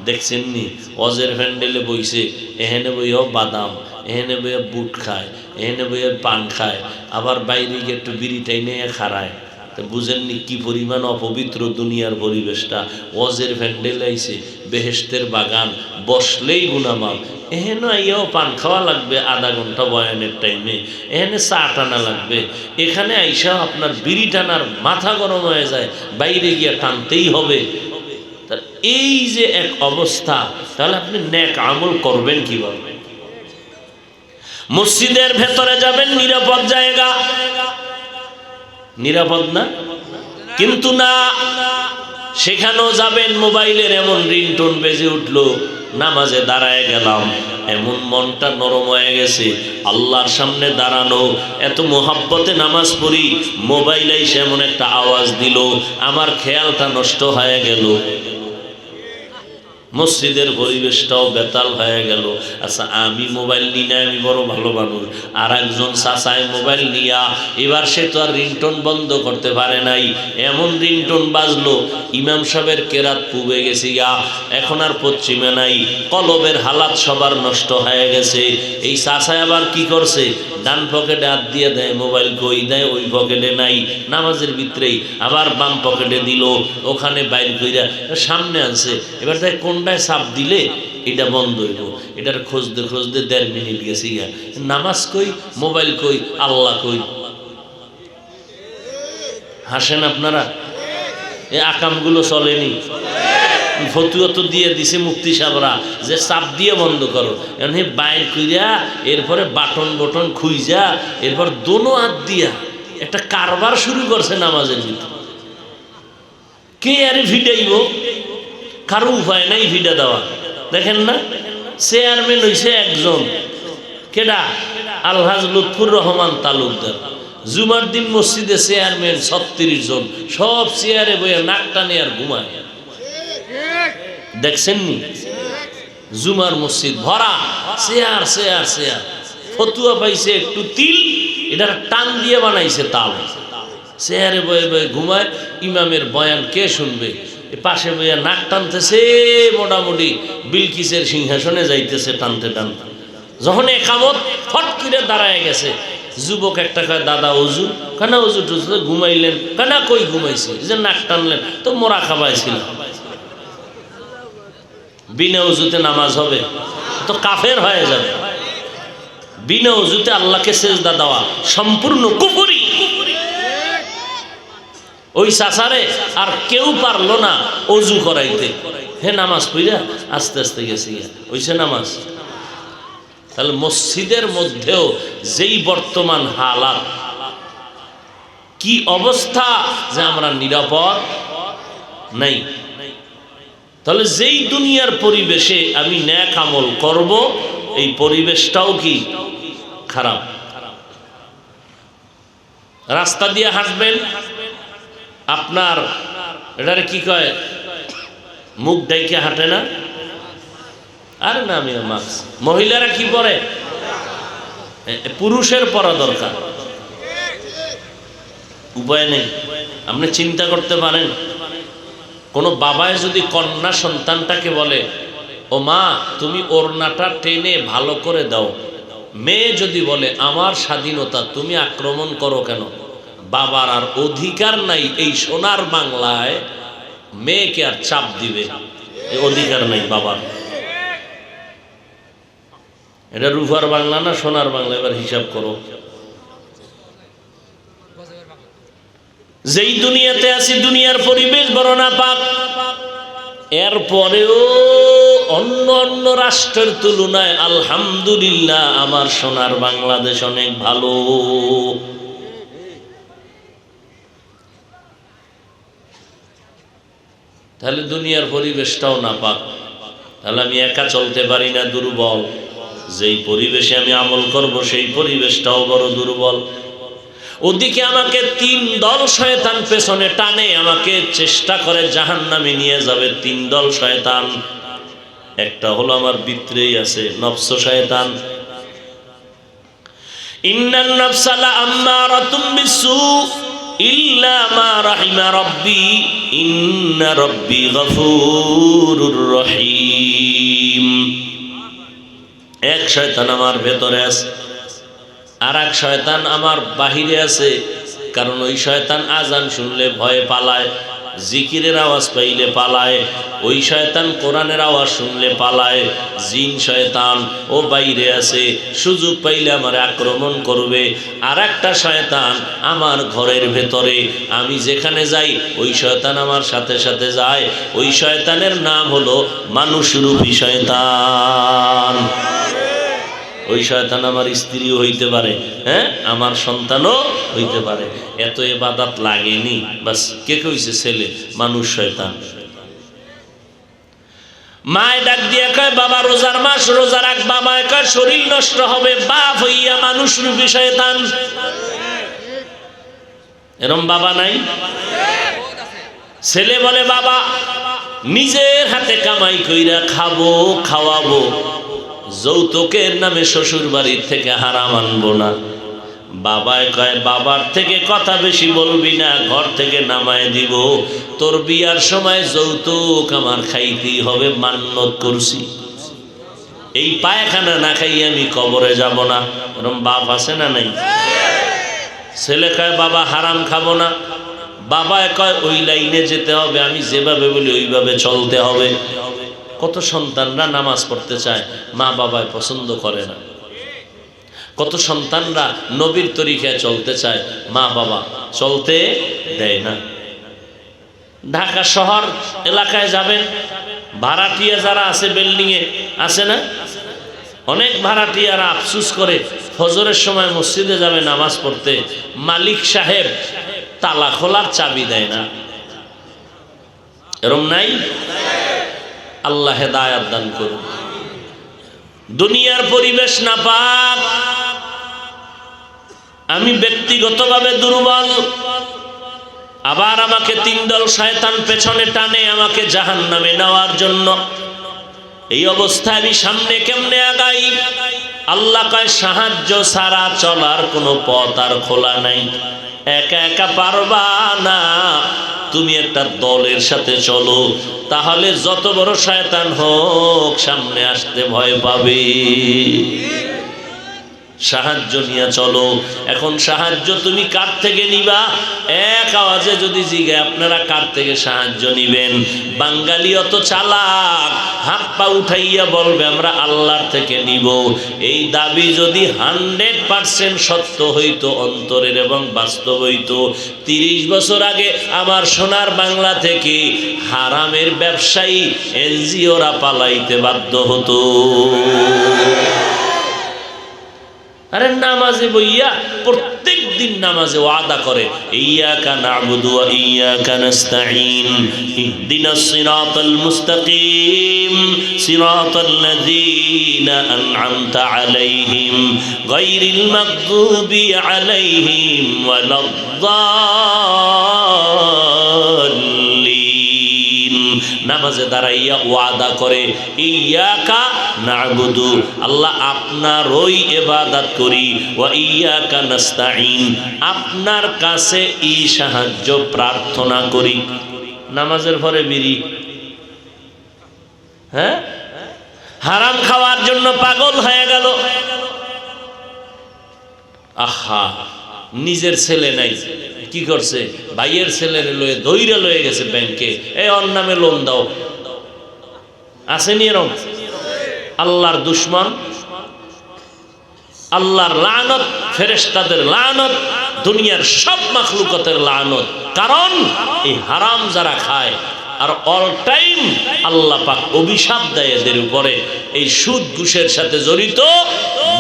দেখছেন নি, অজের প্যান্ডেলে বইছে, এখানে বইও বাদাম, এখানে বইয়ে বুট খায়, এখানে বইয়ে পান খায়, আবার বাইরে গিয়ে একটু বিড়ি টাইনে খাড়ায়। তো বুঝেননি কি পরিমাণ অপবিত্র দুনিয়ার পরিবেশটা। অজের প্যান্ডেল আইছে, বেহেশতের বাগান, বসলেই গুনামাল। এখানে আইয়াও পান খাওয়া লাগবে আধা ঘন্টা বয়ানের টাইমে, এখানে চা টানা লাগবে, এখানে আইসাও আপনার বিড়ি টানার মাথা গরম হয়ে যায়, বাইরে গিয়ে টানতেই হবে। এই যে এক অবস্থা, তাহলে আপনি নেক আমল করবেন কিভাবে? মসজিদের ভেতরে যাবেন, নিরাপদ জায়গা, নিরাপদ না? কিন্তু না, সেখানেও যাবেন, মোবাইলের এমন রিংটোন বেজে উঠলো, নামাজে দাঁড়ায় গেলাম, এমন মনটা নরম হয়ে গেছে, আল্লাহর সামনে দাঁড়ানো, এত মোহাব্বতে নামাজ পড়ি, মোবাইল এসে এমন একটা আওয়াজ দিল, আমার খেয়ালটা নষ্ট হয়ে গেল, মসজিদের পরিবেশটাও বেতাল হয়ে গেল। আচ্ছা, আমি মোবাইল নিয়ে না, আমি বড় ভালো মানুষ, আর একজন চাচায় মোবাইল নিয়া, এবার সে তো আর রিংটোন বন্ধ করতে পারে নাই, এমন রিংটোন বাজলো, ইমাম সাহেবের কেরাত পুবে গেছি গা, এখন আর পশ্চিমে নাই, কলবের হালাত সবার নষ্ট হয়ে গেছে। এই চাচায় আবার কি করছে, ডান পকেটে হাত দিয়ে দেয়, মোবাইল কই দেয়, ওই পকেটে নাই, নামাজের ভিতরেই, আবার বাম পকেটে দিল, ওখানে বাইর কইরা সামনে আনছে, এবার তাই কোনটায় চাপ দিলে এটা বন্ধ হইব, এটার খুঁজতে খুঁজতে 1.5 মিনিট গেছি গা, নামাজ কই, মোবাইল কই, আল্লাহ কই। হাসেন আপনারা? এই আকামগুলো চলেনি? ফতুয়া তো দিয়ে দিছে মুফতি সাহেবরা যে চাপ দিয়ে বন্ধ করো, এমনি বাইর কইরা এরপরে বাটন বটন খুইজা এরপর দোনো হাত দিয়া একটা কারবার শুরু করছে নামাজের ভিতরে। কে আরে ভিডাইব? কারো উপায় নাই ভিডা দেওয়া। দেখেন না, চেয়ারম্যান হইছে একজন, কেডা? আলহাজ লুৎফুর রহমান তালুকদার। জুমার দিন মসজিদে চেয়ারম্যান 36 জন, সব চেয়ারে বইয়া নাক টানে আর ঘুমায়। দেখছেন নি? জুমার মসজিদ ভরা, চেয়ার চেয়ার চেয়ার। ফতুয়া পাইছে একটু তিল, এটা টান দিয়ে বানাইছে তাল। চেয়ারে বয়ে বয়ে ঘুমায়। ইমামের বয়ান কে শুনবে? পাশে বইয়া নাক টানতেছে, মোটামুটি বিলকিসের সিংহাসনে যাইতেছে টানতে টানতে। যখন একামত ফট করে দাঁড়ায় গেছে, যুবক একটা কয়, দাদা অজু? কেনা অজু টুজু? ঘুমাইলেন? কেনা কই ঘুমাইছি, যে নাক টানলেন তো মোরা খাবাইছিল। বিনা অজুতে নামাজ হবে তো কাফের হয়ে যাবে। বিনা অজুতে আল্লাহকে সেজদা দেওয়া সম্পূর্ণ কুফরি। ওই চাচারে আর কেউ পারলো না অজু করাইতে, হে নামাজ পড়া আস্তে আস্তে গেছে, ওইসে নামাজ। তাহলে মসজিদের মধ্যেও যেই বর্তমান হালাত, কি অবস্থা, যে আমরা নিরাপদ নাই। তাহলে যেই দুনিয়ার পরিবেশে আমি নেক আমল করব, এই পরিবেশটাও কি খারাপ। রাস্তা দিয়ে হাঁটবেন, আপনার এটারে কি কয়, মুখ ডাইকে হাঁটে না? আরে না, আমি মাস্ক। মহিলারা কি পরে? পুরুষের পরা দরকার, উপায় নেই। আপনি চিন্তা করতে পারেন, কোনো বাবায় যদি কন্যা সন্তানটাকে বলে, ও মা তুমি ওড়নাটা টেনে ভালো করে দাও, মেয়ে যদি বলে আমার স্বাধীনতা, তুমি আক্রমণ করো কেন? বাবার আর অধিকার নাই এই সোনার বাংলায় মেয়েকে আর চাপ দিবে, এই অধিকার নাই বাবার। এটা রূপার বাংলা না সোনার বাংলা? এবার হিসাব করো। যেই দুনিয়াতে আছি, দুনিয়ার পরিবেশ বড় নাপাক, এরপরেও অন্য অন্য রাষ্ট্রের তুলনায় আলহামদুলিল্লাহ আমার সোনার বাংলাদেশ অনেক ভালো। তাহলে দুনিয়ার পরিবেশটাও নাপাক। তাহলে আমি একা চলতে পারি না, দুর্বল। যেই পরিবেশে আমি আমল করব সেই পরিবেশটাও বড় দুর্বল। ওদিকে আমাকে 3 দল শয়তান পেছনে টানে, আমাকে চেষ্টা করে জাহান্নামে নিয়ে যাবে। 3 দল শয়তান। একটা হলো আমার ভিতরেই আছে, নফস শয়তান। ইন্নান নাফসা লাআম্মারাতুম বিসু ইল্লা মা রাহিমা রাব্বি ইন্না রাব্বি গফুরুর রহিম। এক শয়তান আমার ভেতরে আছে, আর এক শয়তান আমার বাহিরে আছে। কারণ ওই শয়তান আজান শুনলে ভয়ে পালায়, জিকিরের আওয়াজ পাইলে পালায়। ওই শয়তান কোরআনের আওয়াজ শুনলে পালায়। জিন শয়তান ও বাইরে আছে, সুযোগ পাইলে আমার আক্রমণ করবে। আর একটা শয়তান আমার ঘরের ভেতরে, আমি যেখানে যাই ওই শয়তান আমার সাথে সাথে যায়। ওই শয়তানের নাম হলো মানুষরূপী শয়তান। ওই শয়তান আমার স্ত্রীও হইতে পারে, হ্যাঁ, আমার সন্তানও হইতে পারে। এত ইবাদত লাগেনি, বাস কে কইছে ছেলে মানুষ শয়তান। মায় ডাক দিয়ে কয়, বাবা রোজার মাস, রোজা রাখ। বাবা কয় শরীর নষ্ট হবে। বাপ হইয়া মানুষ রূপী শয়তান। এরম বাবা নাই? ছেলে বলে বাবা নিজের হাতে কামাই কইরা খাবো, খাওয়াবো, যৌতুকের নামে শ্বশুর বাড়ির থেকে হারাম আনবো না। বাবায় কয়, বাবার থেকে কথা বেশি বলবি না, ঘর থেকে নামায় দিব। তোর বিয়ার সময় যৌতুক আমার খাইতেই হবে, মান্যত করছি। এই পায়খানা না খাই আমি কবরে যাব না। এরকম বাপ আছে না নাই? ছেলে কয় বাবা হারাম খাবো না। বাবায় কয় ওই লাইনে যেতে হবে, আমি যেভাবে বলি ওইভাবে চলতে হবে। কত সন্তানরা নামাজ পড়তে চায়, মা বাবায় পছন্দ করে না। কত সন্তানরা নবীর তরিকায় চলতে চায়, মা বাবা চলতে দেয় না। ঢাকা শহর এলাকায় যাবেন, ভাড়াটিয়া যারা আছে বিল্ডিংয়ে আছে না, অনেক ভাড়াটিয়ারা আফসুস করে ফজরের সময় মসজিদে যাবে নামাজ পড়তে, মালিক সাহেব তালা খোলার চাবি দেয় না। এরম নাই? আল্লাহ হেদায়াত দান করুন। দুনিয়ার পরিবেশ নাপাক, আমি ব্যক্তিগতভাবে দুর্বল, আবার আমাকে তিন দল শয়তান পেছনে টানে আমাকে জাহান্নামে নেওয়ার জন্য। এই অবস্থায় আমি সামনে কেমনে আগাই? আল্লাহ কয় সাহায্য ছাড়া চলার কোনো পথ আর খোলা নাই। একা একা পারবা না, তুমি একটা দলের সাথে চলো, তাহলে যত বড় শয়তান হোক সামনে আসতে ভয় পাবে। সাহায্য নিয়ে চলো। এখন সাহায্য তুমি কার থেকে নিবা? এক আওয়াজে যদি জিজ্ঞাসা আপনারা কার থেকে সাহায্য নিবেন, বাঙালি অত চালাক, হাত পা উঠাইয়া বলবে আমরা আল্লাহর থেকে নিব। এই দাবি যদি 100% সত্য হইতো, অন্তরের এবং বাস্তব হইতো, 30 বছর আগে আমার সোনার বাংলা থেকে হারামের ব্যবসায়ী এনজিওরা পালাইতে বাধ্য হতো। আরে নামাজে বইয়া প্রত্যেক দিন নামাজে ওয়াদা করে, ইয়্যাকা না'বুদু ওয়া ইয়্যাকা নাস্তাঈন, ইহদিনাস সিরাতাল মুস্তাকিম, সিরাতাল লাযীনা আন'আমতা আলাইহিম গায়রিল মাগদুবি আলাইহিম ওয়ালাদ-দাল্লিন। নামাজে দাঁড়াইয়া ওয়াদা করে, ইয়্যাকা না'বুদু, আল্লাহ আপনারই ইবাদত করি, ওয়া ইয়্যাকা নাস্তাঈন, আপনার কাছে এই সাহায্য প্রার্থনা করি। নামাজের পরে বিড়ি, হ্যাঁ, হারাম খাওয়ার জন্য পাগল হয়ে গেল। আহা, নিজের ছেলে নাই, কি করছে? ভাইয়ের ছেলের লয়ে ধইরা লয়ে গেছে ব্যাংকে, এই ওর নামে লোন দাও। আসেনি এরকম? আল্লাহর দুশ্মন, আল্লাহর লানত, ফেরেশতাদের লানত, দুনিয়ার সব মাখলুকাতের লানত। কারণ এই হারাম যারা খায় আর অল টাইম আল্লাহ পাক অভিশাপ দেয় এদের উপরে। এই সুদ ঘুষের সাথে জড়িত,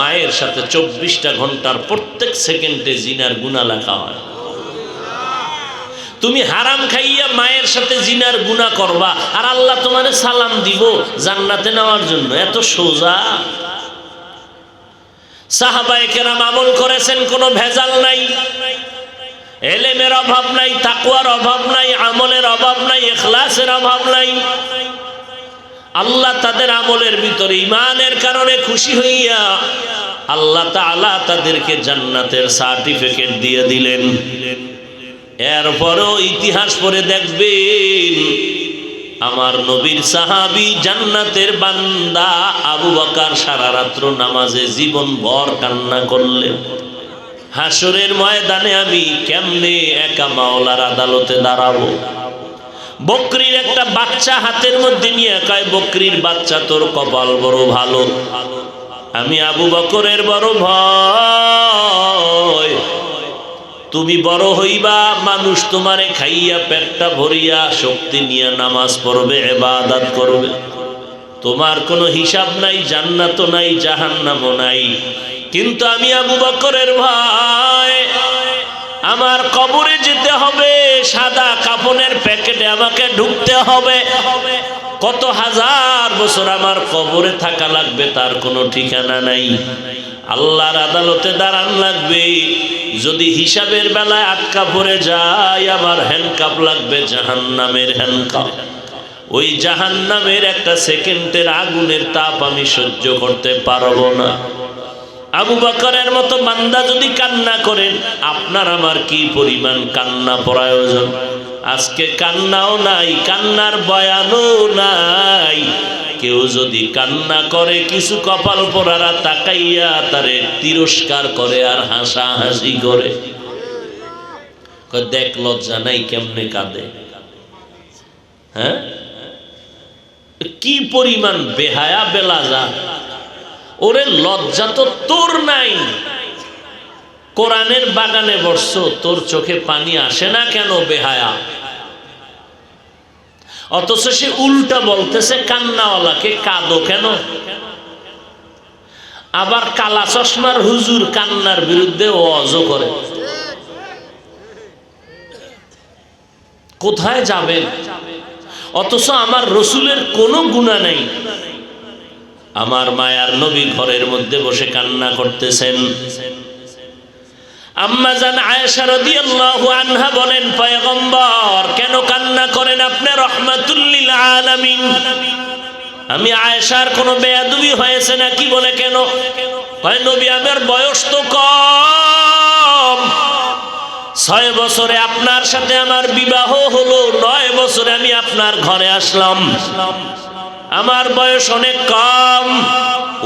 মায়ের সাথে 24টা ঘন্টার প্রত্যেক সেকেন্ডে জিনার গুনাহ লেখা হয়। তুমি হারাম খাইয়া মায়ের সাথে জিনার গুনাহ করবা, আর আল্লাহ তোমারে সালাম দিব জান্নাতে নেওয়ার জন্য। এত সোজা। সাহাবায়ে কেরাম আমল করেছেন, কোনো ভেজাল নাই, এলেমের অভাব নাই, তাকওয়ার অভাব নাই, আমলের অভাব নাই, ইখলাসের অভাব নাই। আল্লাহ তাদের আমলের ভিতরে ঈমানের কারণে খুশি হইয়া আল্লাহ তাআলা তাদেরকে জান্নাতের সার্টিফিকেট দিয়ে দিলেন। এরপরও ইতিহাস পড়ে দেখবেন, আমার নবীর সাহাবী জান্নাতের বান্দা আবু বকর সারা রাত্র নামাজে জীবন ভর কান্না করলেন। হাসরের ময়দানে আমি কেমনে একা মাওলার আদালতে দাঁড়াবো? বকরির একটা বাচ্চা হাতের মধ্যে নিয়ে কয়, বকরির বাচ্চা তোর কপাল বড় ভালো, আমি আবু বকরের বড় ভয়। তুমি বড় হইবা, মানুষ তোমারে খাইয়া পেটটা ভরিয়া শক্তি নিয়ে নামাজ পড়বে, ইবাদত করবে, তোমার কোনো হিসাব নাই, জান্নাতও নাই, জাহান্নামও নাই। কিন্তু আমি আবু বকরের ভয়, আমার কবরে যেতে হবে, সাদা কাফনের প্যাকেটে আমাকে ঢুকতে হবে, কত হাজার বছর আমার কবরে থাকা লাগবে তার কোনো ঠিকানা নাই। আল্লাহর আদালতে দাঁড়ান লাগবে, যদি হিসাবের বেলায় আটকা পড়ে যায় আমার হ্যান্ডকাপ লাগবে, জাহান্নামের হ্যান্ডকাপ। ওই জাহান্নামের একটা সেকেন্ডের আগুনের তাপ আমি সহ্য করতে পারবো না। আবু বকরের মতো বান্দা যদি কান্না করেন, আপনার আমার কি পরিমাণ কান্না প্রয়োজন? আজকে কান্নাও নাই, কান্নার বয়ানও নাই। কেউ যদি কান্না করে, কিছু কপাল পোড়ারা তাকাইয়া তারে তিরস্কার করে আর হাসাহাসি করে, দেখ লজ্জা নাই কেমনে কাঁদে। হ্যাঁ, কি পরিমাণ বেহায়া বেলাজা! ওরে লজ্জা তো তোর নাই, কোরআনের বাগানে বসছো, তোর চোখে পানি আসে না কেন বেহায়া? অথচ সে উল্টা বলতেছে কান্নাওয়ালাকে, কাঁদো কেন? আবার কালা চশমার হুজুর কান্নার বিরুদ্ধে ওয়াজও করে। কোথায় যাবেন? অথচ আমার রসুলের কোনো গুনাহ নেই, আমার মায়ার নবী ঘরের মধ্যে বসে কান্না করতেছেন। আম্মা জান আয়েশা রাদিয়াল্লাহু আনহা বলেন, পয়গম্বর কেন কান্না করেন আপনি রাহমাতুল লিল আলামিন? আমি আয়েশার কোনো বেয়াদবি হয়েছে নাকি? বলে কেন? কয় নবী আমার বয়স তো কম, 6 বছরে আপনার সাথে আমার বিবাহ হলো, 9 বছরে আমি আপনার ঘরে আসলাম, আমার বয়স অনেক কম।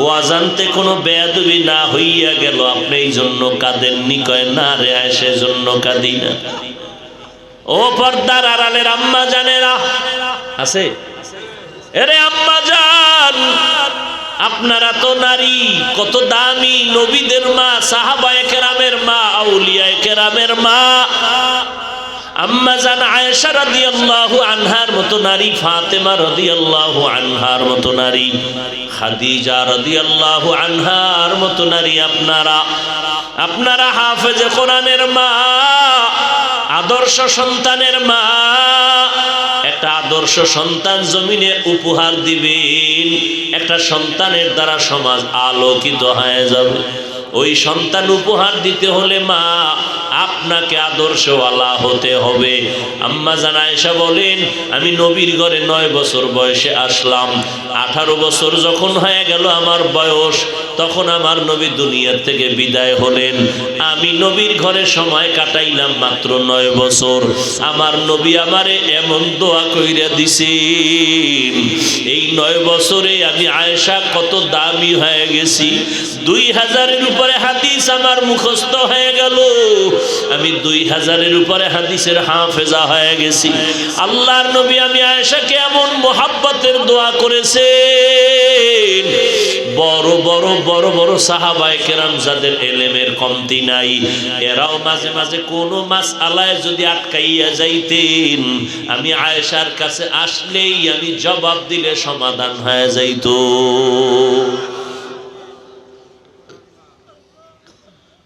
ও আজানতে কোনো বেয়াদবি না হইয়া গেল, আপনি এই জন্য কাঁদেননি? কয় না রে আয়েশা, জন্য কাঁদি না। ও পর্দার আড়ালের আম্মা জানেরা আছে, এরে আম্মা জান, আপনারা তো নারী, কত দামি, নবীদের মা, সাহাবায়ে কেরামের মা, আউলিয়ায়ে কেরামের মা। আম্মা জান আয়েশা রাদিয়াল্লাহু আনহার মতো নারী, ফাতেমা রাদিয়াল্লাহু আনহার মতো নারী, খাদিজা রাদিয়াল্লাহু আনহার মতো নারী। আপনারা হাফেজে কোরআনের মা, আদর্শ সন্তানের মা। একটা আদর্শ সন্তান জমিনে উপহার দিবেন, একটা সন্তানের দ্বারা সমাজ আলোকিত হয়ে যাবে। ওই সন্তান উপহার দিতে হলে মা আপনাকে আদর্শওয়ালা হতে হবে। আম্মা জান আয়েশা বলেন, আমি নবীর ঘরে 9 বছর বয়সে আসলাম, 18 বছর যখন হয়ে গেল আমার বয়স, তখন আমার নবী দুনিয়ার থেকে বিদায় হলেন। আমি নবীর ঘরে সময় কাটাইলাম মাত্র 9 বছর। আমার নবী আমারে এমন দোয়া কইরা দিছে, এই 9 বছরে আমি আয়েশা কত দামি হয়ে গেছি। 2000-এর উপরে হাদিস আমার মুখস্থ হয়ে গেল, আমি 2000-এর উপরে হাদিসের হাফেজা হয়ে গেছি। আল্লাহর নবী আমি আয়েশাকে এমন মোহাব্বতের দোয়া করেছেন, বড় বড় বড় বড় সাহাবায়ে কেরাম যাদের এলেমের কমতি নাই, এরাও মাঝে মাঝে কোনো মাসআলায় যদি আটকাইয়া যাইতেন, আমি আয়েশার কাছে আসলেই আমি জবাব দিলে সমাধান হয়ে যাইত।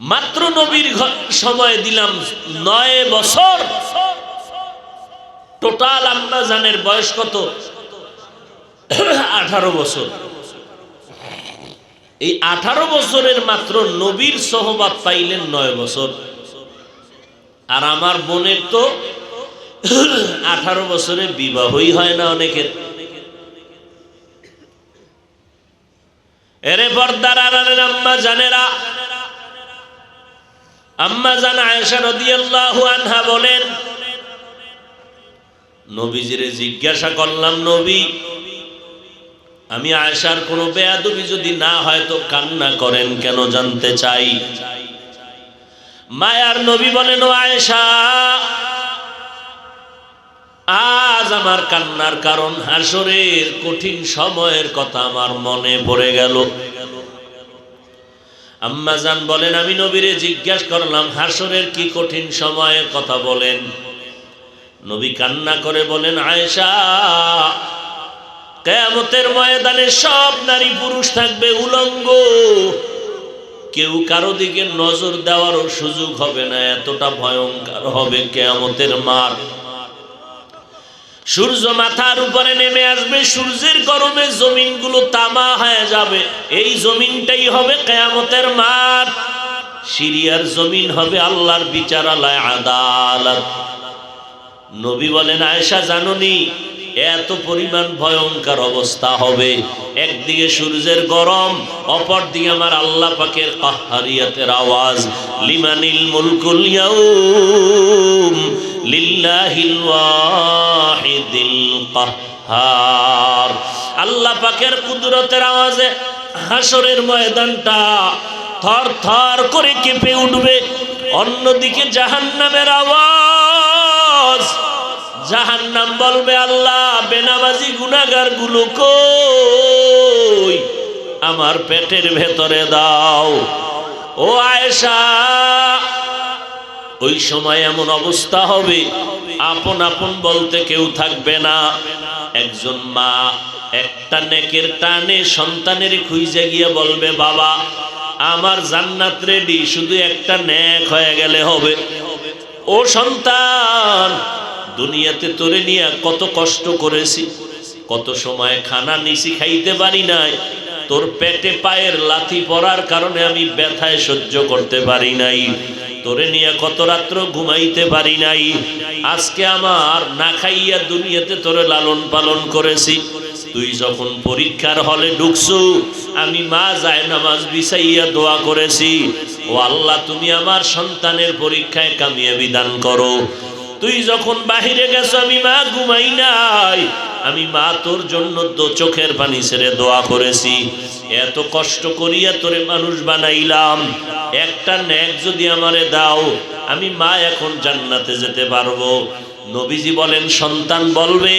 মাত্র নবীর সময় দিলাম 9 বছর। টোটাল আম্মা জানের বয়স কত? 18 বছর। এই 18 বছরের মাত্র নবীর সোহবত পাইলেন 9 বছর। আর আমার বোনের তো 18 বছরে বিবাহই হয় না অনেকের। এরে পর্দার আড়ালের আম্মা জানেরা, আম্মা জান আয়েশা রাদিয়াল্লাহু আনহা বলেন, নবীজিরে জিজ্ঞাসা করলাম, নবী আমি আয়েশার কোনো বেয়াদবি যদি না হয় তো কান্না করেন কেন, জানতে চাই। মায়ার নবী বলেন, ও আয়েশা, আজ আমার কান্নার কারণ হাসরের কঠিন সময়ের কথা আমার মনে পড়ে গেল। আম্মা জান বলেন, আমি নবীরে জিজ্ঞাসা করলাম হাসরের কি কঠিন সময়ের কথা বলেন। নবী কান্না করে বলেন, আয়েশা, কিয়ামতের ময়দানে সব নারী পুরুষ থাকবে উলঙ্গ, কেউ কারো দিকে নজর দেওয়ারও সুযোগ হবে না, এতটা ভয়ঙ্কর হবে কিয়ামতের মাঠ। সূর্য মাথার উপরে নেমে আসবে, সূর্যের গরমে জমিনগুলো তামা হয়ে যাবে। এই জমিনটাই হবে কিয়ামতের মাঠ। সিরিয়ার জমিন হবে আল্লাহর বিচারালয়, আদালত। নবী বলেন, আয়েশা জানোনি এত পরিমাণ ভয়ঙ্কর অবস্থা হবে। একদিকে সূর্যের গরম, অপর দিকে আমার আল্লাহ পাকের কাহ্হারিয়াতের আওয়াজ, লিমানিল মুলকুল ইয়াউম লিল্লাহিল ওয়াহিদিল কাহ্হার। আল্লাহ পাকের কুদরতের আওয়াজে হাসরের ময়দানটা থর থর করে কেঁপে উঠবে। অন্যদিকে জাহান্নামের আওয়াজ, জাহান্নাম বলবে, আল্লাহ বেনামাজি গুনাহগার গুলো কই, আমার পেটের ভেতরে দাও। ও আয়েশা, ওই সময় এমন অবস্থা হবে, আপন আপন বলতে কেউ থাকবে না। একজন মা একটা নেকের টানে সন্তানের খুঁজে গিয়ে বলবে, বাবা আমার জান্নাত রেডি, শুধু একটা নেক হয়ে গেলে হবে। ও সন্তান, দুনিয়াতে তোরে নিয়ে কত কষ্ট করেছি, কত সময় খানা নিছি খাইতে পারি নাই, তোর পেটে পায়ের লাথি পড়ার কারণে আমি ব্যথায় সহ্য করতে পারি নাই। তোরে নিয়ে কত রাত্র ঘুমাইতে পারি নাই। আজকে আমার না খাইয়া দুনিয়াতে তোরে লালন পালন করেছি। তুই যখন পরীক্ষার হলে ঢুকছু, আমি মা যায় নামাজ বিছাইয়া দোয়া করেছি, ও আল্লাহ তুমি আমার সন্তানের পরীক্ষায় কামিয়াবি দান করো। তুই যখন বাহিরে গেছো, আমি মা ঘুমাই নাই, আমি মা তোর জন্য তো চোখের পানি ছেড়ে দোয়া করেছি। এত কষ্ট করিয়া তোরে মানুষ বানাইলাম, একটা নেক যদি আমারে দাও, আমি মা এখন জান্নাতে যেতে পারবো। নবীজি বলেন, সন্তান বলবে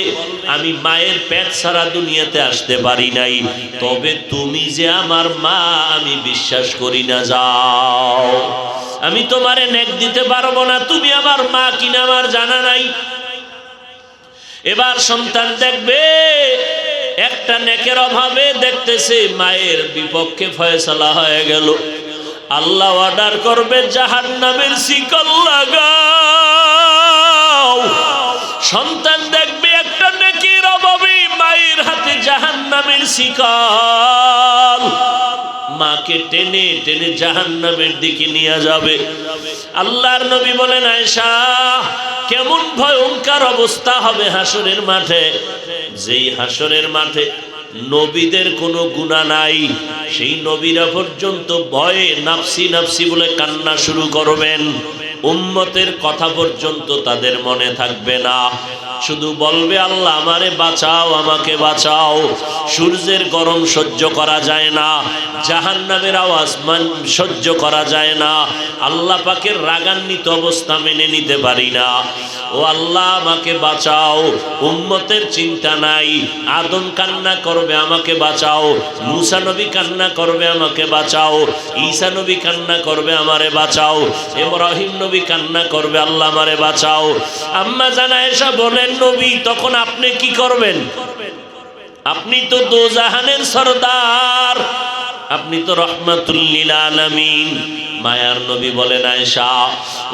আমি মায়ের পেট ছাড়া দুনিয়াতে আসতে পারি নাই, তবে তুমি যে আমার মা আমি বিশ্বাস করি না, যাও, আমি তোমারে নেক দিতে পারবো না, তুমি আমার মা কিনা আমার জানা নাই। এবার সন্তান দেখবে একটা নেকের অভাবে দেখতেছে মায়ের বিপক্ষে ফয়সালা হয়ে গেল, আল্লাহ অর্ডার করবে জাহান্নামের শিকল লাগাও। সন্তান দেখবে একটা নেকির অভাবে মায়ের হাতে জাহান্নামের শিকল, মাকে টেনে টেনে জাহান্নামের দিকে নিয়ে যাবে। আল্লাহর নবী বলেন, আয়েশা কেমন ভয়ঙ্কর অবস্থা হবে হাসরের মাঠে। যেই হাসরের মাঠে নবীদের কোনো গুনাহ নাই, সেই নবীরা পর্যন্ত ভয়ে নাফসি নাফসি বলে কান্না শুরু করবেন। উম্মতের কথা পর্যন্ত তাদের মনে থাকবে না, শুধু বলবে আল্লাহ আমারে বাঁচাও, আমাকে বাঁচাও। সূর্যের গরম সহ্য করা যায় না, জাহান্নামের আওয়াজ সহ্য করা যায় না, আল্লাহ পাকের রাগান্বিত অবস্থা মেনে নিতে পারি না। ও আল্লাহ আমাকে বাঁচাও। উম্মতের চিন্তা নাই, আদম কান্না করবে আমাকে বাঁচাও, মুসা নবী কান্না করবে আমাকে বাঁচাও, ঈসা নবী কান্না করবে আমারে বাঁচাও, ইব্রাহিম নবী কান্না করবে আল্লাহ আমারে বাঁচাও। আম্মা জান আয়েশা বলেন, নবী তখন আপনি কি করবেন? আপনি তো দোজাহানের সরদার, আপনি তো রহমাতুল লিল আলামিন। মায়ার নবী বলেন, আয়েশা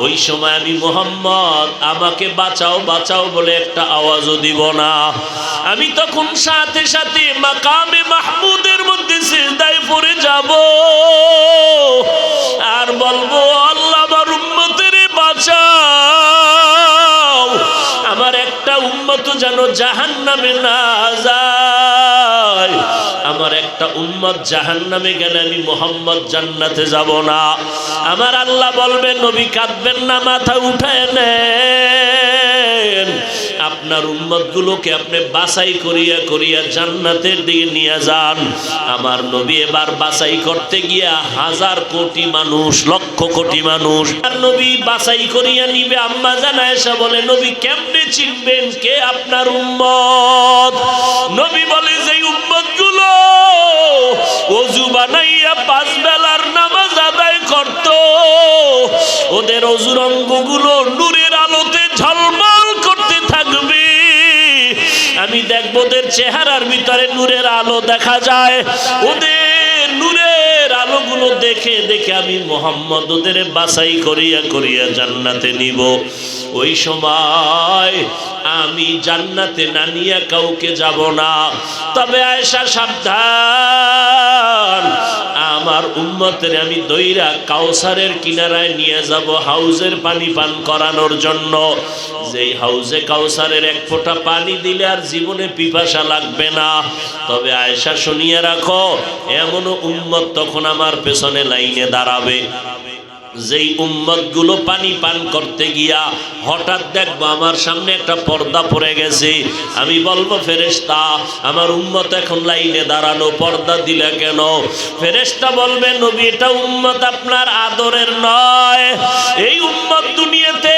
ওই সময় আমি মুহাম্মদ আমাকে বাঁচাও বাঁচাও বলে একটা আওয়াজও দিব না, আমি তখন সাথে সাথে মাকামে মাহমুদের মধ্যে সিজদায় পড়ে যাব আর বলবো আল্লাহ আমার উম্মতের বাঁচাও, আমার একটা উম্মত যেন জাহান্নামে না যায়, আমার একটা উম্মত জাহান্নামে গেলে আমি মুহাম্মদ জান্নাতে যাব না। আমার আল্লাহ বলবে, নবী কাঁদবেন না, মাথা উঠায় নেন, আপনার উম্মতগুলোকে আপনি বাছাই করিয়া করিয়া জান্নাতের দিকে নিয়ে যান। আমার নবী এবার বাছাই করতে গিয়া হাজার কোটি মানুষ, লক্ষ কোটি মানুষ আর নবী বাছাই করিয়া নিবে। আম্মা জান আয়েশা বলে, নবী কেমনে চিনবেন কে আপনার উম্মত? নবী বলে, যেই উম্মতগুলো ওযু বানাইয়া 5 বেলার নামাজ আদায় করত, ওদের ওযুর অঙ্গগুলো নূরের আলোতে ঝলমল করতে থাকবে, আমি দেখব ওদের চেহারার ভিতরে নূরের আলো দেখা যায়, ওদের নূরের আলোগুলো দেখে দেখে আমি মুহাম্মদ ওদের বাছাই করিয়া করিয়া জান্নাতে নিব। ওই সময় আমি জান্নাতে না নিয়ে কাউকে যাব না। তবে আয়েশা সাবধান, আমার উম্মতের আমি দইরা কাউসারের কিনারায় নিয়ে যাব হাউজের পানি পান করানোর জন্য। যেই হাউজে কাউসারের এক ফোঁটা পানি দিলে আর জীবনে পিপাসা লাগবে না। তবে আয়েশা শুনিয়ে রাখো, এমনও উম্মত তখন আমার পেছনে লাইনে দাঁড়াবে, যেই উম্মত গুলো পানি পান করতে গিয়া হঠাৎ দেখবো আমার সামনে একটা পর্দা পড়ে গেছে, আমি বলবো ফেরেশতা আমার উম্মত এখন লাইনে দাঁড়ানো, পর্দা দিলে কেন? ফেরেশতা বলবে, নবী এটা উম্মত আপনার আদরের নয়, এই উম্মত দুনিয়াতে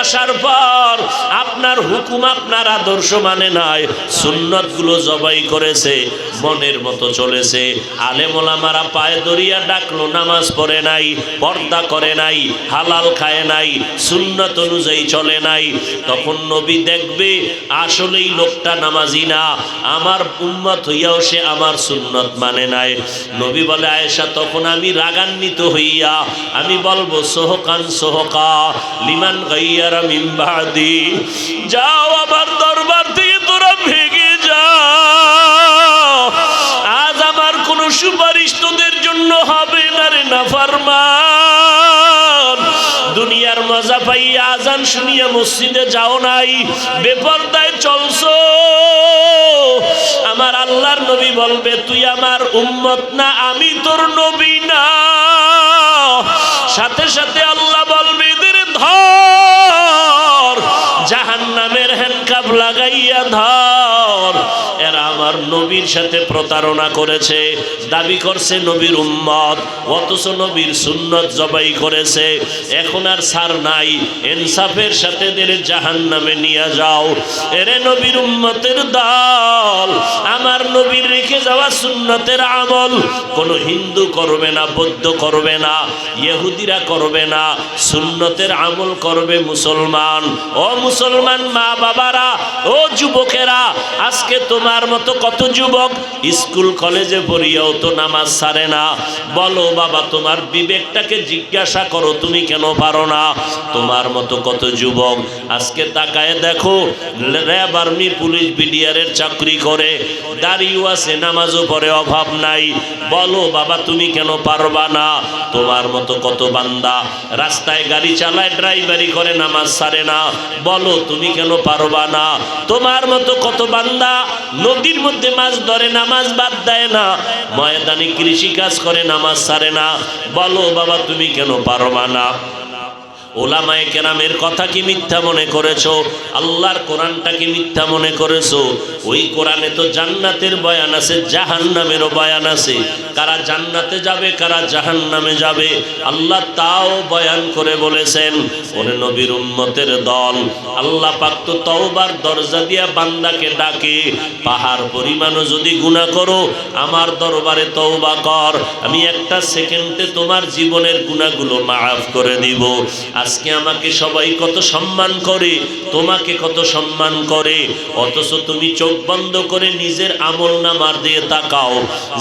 আসার পর আপনার হুকুম আপনার আদর্শ মানে নাই, সুন্নত গুলো জবাই করেছে, মনের মতো চলেছে, আলেম ওলামারা পায়ে দরিয়া ডাকলো, নামাজ পড়ে নাই, পর্দা করে নাই, হালাল খায় নাই, সুন্নত অনুযায়ী চলে নাই। তখন নবী দেখবে আসলেই লোকটা নামাজি না, আমার উম্মত হইয়াও সে আমার সুন্নত মানে নাই। নবী বলে, আয়েশা তখন আমি রাগান্বিত হইয়া আমি বলবো, সোহকান সোহকা লিমান গাইয়ারা মিন বাদি, যাও আমার দরবার থেকে তোরা ভেগে যাও, আজ আমার কোন সুপারিশ তোদের জন্য হবে না রে নাফরমান। লজ্জা পাইয়া আজান শুনিয়া মসজিদে যাও নাই, বেপরদায় চলছো, আমার আল্লাহর নবী বলবে তুই আমার উম্মত না, আমি তোর নবী না। সাথে সাথে আল্লাহ বলবে এদের ধর, জাহান্নামের হ্যান্ডকাপ লাগাইয়া ধর। এরা আমার নবীর সাথে প্রতারণা করেছে, দাবি করছে নবীর উম্মত, অথচ নবীর সুন্নত জবাই করেছে। এখন আর ছাড় নাই, ইনসাফের সাথে এদের জাহান্নামে নিয়ে যাও। এরে নবীর উম্মতের দল, আমার নবীর রেখে যাওয়া সুন্নতের আমল কোনো হিন্দু করবে না, বৌদ্ধ করবে না, ইহুদিরা করবে না, সুন্নতের আমল করবে মুসলমান। ও মুসলমান মা বাবারা, ও যুবকেরা, আজকে তোমার মতো কত যুবক স্কুল কলেজে পড়িয়াও তো নামাজ ছাড়ে না। বলো বাবা, তোমার বিবেকটাকে জিজ্ঞাসা করো, তুমি কেন পারো না? তোমার মতো কত যুবক আজকে তাকায় দেখো, র্যাব, আর্মি, পুলিশ, বিডিআরের চাকরি করে, দাড়িও আছে, নামাজও পড়ে, অভাব নাই। বলো বাবা, তুমি কেন পারবা না? তোমার মতো কত বান্দা রাস্তায় গাড়ি চালায়, ড্রাইভারি করে, নামাজ ছাড়ে না। বলো তুমি কেন পারবা না? তোমার মতো কত বান্দা নদীর মধ্যে মাছ ধরে, নামাজ বাদ দেয় না, ময়দানে কৃষি কাজ করে, নামাজ ছাড়ে না। বলো বাবা, তুমি কেন পারবা না? ওলামায়ে কেরামের কথা কি মিথ্যা মনে করেছো? আল্লাহর কোরআনটাকে মিথ্যা মনে করেছো? ওই কোরআনে তো জান্নাতের বয়ান আছে, জাহান্নামেরও বয়ান আছে। কারা জান্নাতে যাবে, কারা জাহান্নামে যাবে, আল্লাহ তাও বয়ান করে বলেছেন। ওরে নবীর উম্মতের দল, আল্লাহ পাক তো তওবার দরজা দিয়া বান্দাকে ডাকে, পাহাড় পরিমাণও যদি গুনাহ করো আমার দরবারে তওবা কর, আমি একটা সেকেন্ডে তোমার জীবনের গুনাহগুলো মাফ করে দিব। আজকে আমাকে সবাই কত সম্মান করে, তোমাকে কত সম্মান করে, অথচ তুমি চোখ বন্ধ করে নিজের আমলনামার দিয়ে তাকাও,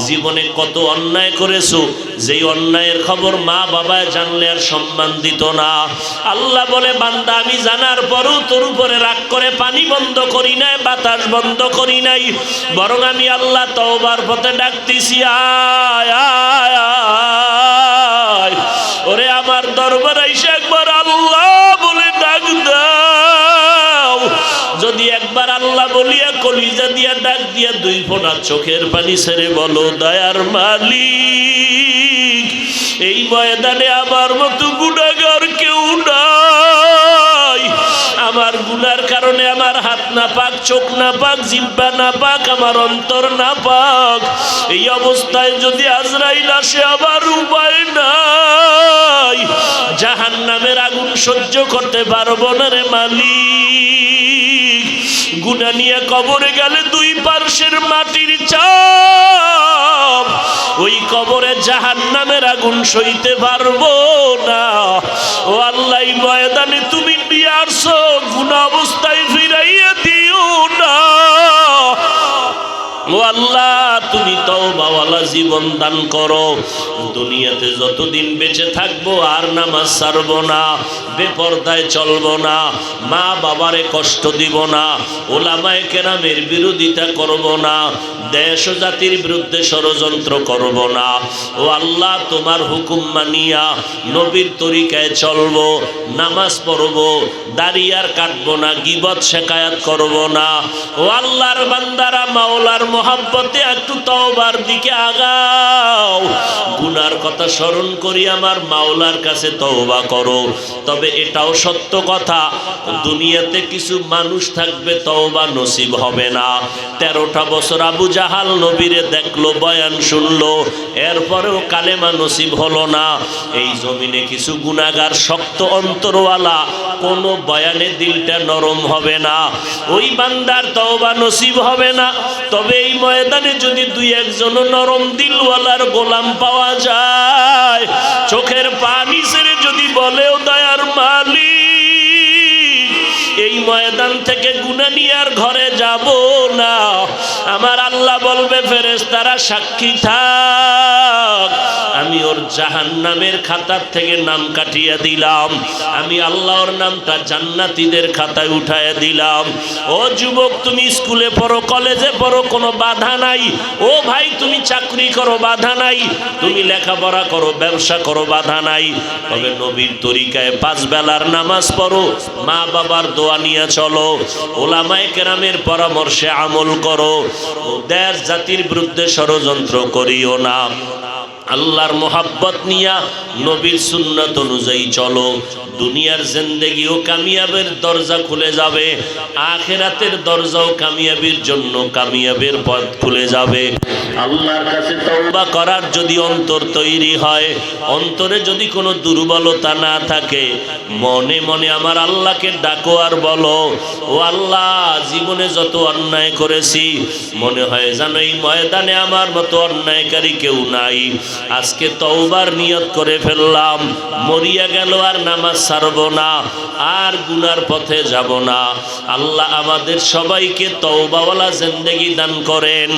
জীবনে কত অন্যায় করেছো, যেই অন্যায়ের খবর মা বাবা জানলে আর সম্মান দিত না। আল্লাহ বলে বান্দা, আমি জানার পরও তোর উপরে রাগ করে পানি বন্ধ করি নাই, বাতাস বন্ধ করি নাই, বরং আমি আল্লাহ তওবার পথে ডাকতেছি, আয় আয় আয়। ওরে আমার দরবার আইসা একবার আল্লাহ বলে ডাক দাও। যদি একবার আল্লাহ বলিয়া কলিজা দিয়া ডাক দিয়া দুই ফোঁটা চোখের পানি ছেড়ে বলো, দয়ার মালিক, এই ময়দানে আমার মতো গুনাহগার কেউ নাই। আমার গুনার কারণে আমার হাত না পাক, চোখ না পাক, জিহ্বা না পাক, আমার অন্তর না পাক। এই অবস্থায় যদি আজরাইল আসে আমার উপায় নাই, জাহান্নামের আগুন সহ্য করতে পারবো না রে মালিক। গুনাহ নিয়ে কবরে গেলে দুই পার্শ্বের মাটির চাপ, ওই কবরে জাহান্নামের আগুন সইতে পারবো না। ও আল্লাহ, ময়দানে তুমি নিয়ে আসো, গুনাহ অবস্থায় ফিরাইয়া দিও না। ও আল্লাহ, তুমি তওবাওয়ালা জীবন দান করো। দুনিয়াতে যতদিন বেঁচে থাকবো আর নামাজ ছাড়বো না, বেপরদায় চলবো না, মা বাবারে কষ্ট দিব না, ওলামায়ে কেরামের বিরোধিতা করব না, দেশ ও জাতির বিরুদ্ধে ষড়যন্ত্র করব না। ও আল্লাহ, তোমার হুকুম মানিয়া নবীর তরিকায় চলবো, নামাজ পড়বো, দাড়ি আর কাটবো না, গীবত শেকায়াত করব না। ও আল্লাহর বান্দারা, মাওলার মোহাব্বতে একটু তওবার দিকে আগাও। গুনার কথা স্মরণ করি আমার মাওলার কাছে তওবা করো। তবে এটাও সত্য কথা, দুনিয়াতে কিছু মানুষ থাকবে তওবা নসিব হবে না। 13টা বছর আবু জাহাল নবীরে দেখলো, বয়ান শুনলো, এরপরেও কালেমা নসিব হলো না। এই জমিনে কিছু গুনাহগার শক্ত অন্তরওয়ালা, কোনো বয়ানে দিলটা নরম হবে না, ওই বান্দার তওবা নসিব হবে না। তবে এই ময়দানে যদি দুই একজন নরম দিলওয়ালার গোলাম পাওয়া যায়, চোখের পানি ছেড়ে যদি বলেও দয়ার মালিক, এই ময়দান থেকে গুনাহ নিয়ে আর ঘরে যাব না, আমার আল্লাহ বলবে ফেরেশতারা সাক্ষী থাক, আমি ওর জাহান্নামের খাতার থেকে নাম কাটিয়ে দিলাম, আমি আল্লাহর নামটা জান্নাতীদের খাতায় উঠায় দিলাম। ও যুবক, তুমি স্কুলে পড়ো, কলেজে পড়ো, কোনো বাধা নাই। ও ভাই, তুমি চাকরি করো, বাধা নাই। তুমি লেখাপড়া করো, ব্যবসা করো, বাধা নাই। তবে নবীর তরিকায় 5 বেলার নামাজ পড়ো, মা বাবার দোয়া নিয়ে চলো, ওলামায়ে কেরামের পরামর্শে আমল করো। দেশ জাতির বিরুদ্ধে ষড়যন্ত্র করিও না। আল্লাহর মোহাব্বত নিয়া নবীর সুন্নাত অনুযায়ী চলো। দুনিয়ার জিন্দেগিও কামিয়াবের দরজা খুলে যাবে, আখিরাতের দরজাও কামিয়াবির জন্য কামিয়াবের পথ খুলে যাবে। আল্লাহর কাছে তওবা করার যদি অন্তর তৈরি হয়, অন্তরে যদি কোনো দুর্বলতা না থাকে, মনে মনে আমার আল্লাহকে ডাকো আর বলো, ও আল্লাহ, জীবনে যত অন্যায় করেছি, মনে হয় যেন এই ময়দানে আমার মতো অন্যায়কারী কেউ নাই। আজকে তওবার নিয়ত করে ফেললাম, মরিয়া গেল আর নামাজ ছাড়ব না, আর গুনার পথে যাব না। আল্লাহ আমাদের সবাইকে তওবাওয়ালা জিন্দেগি দান করেন,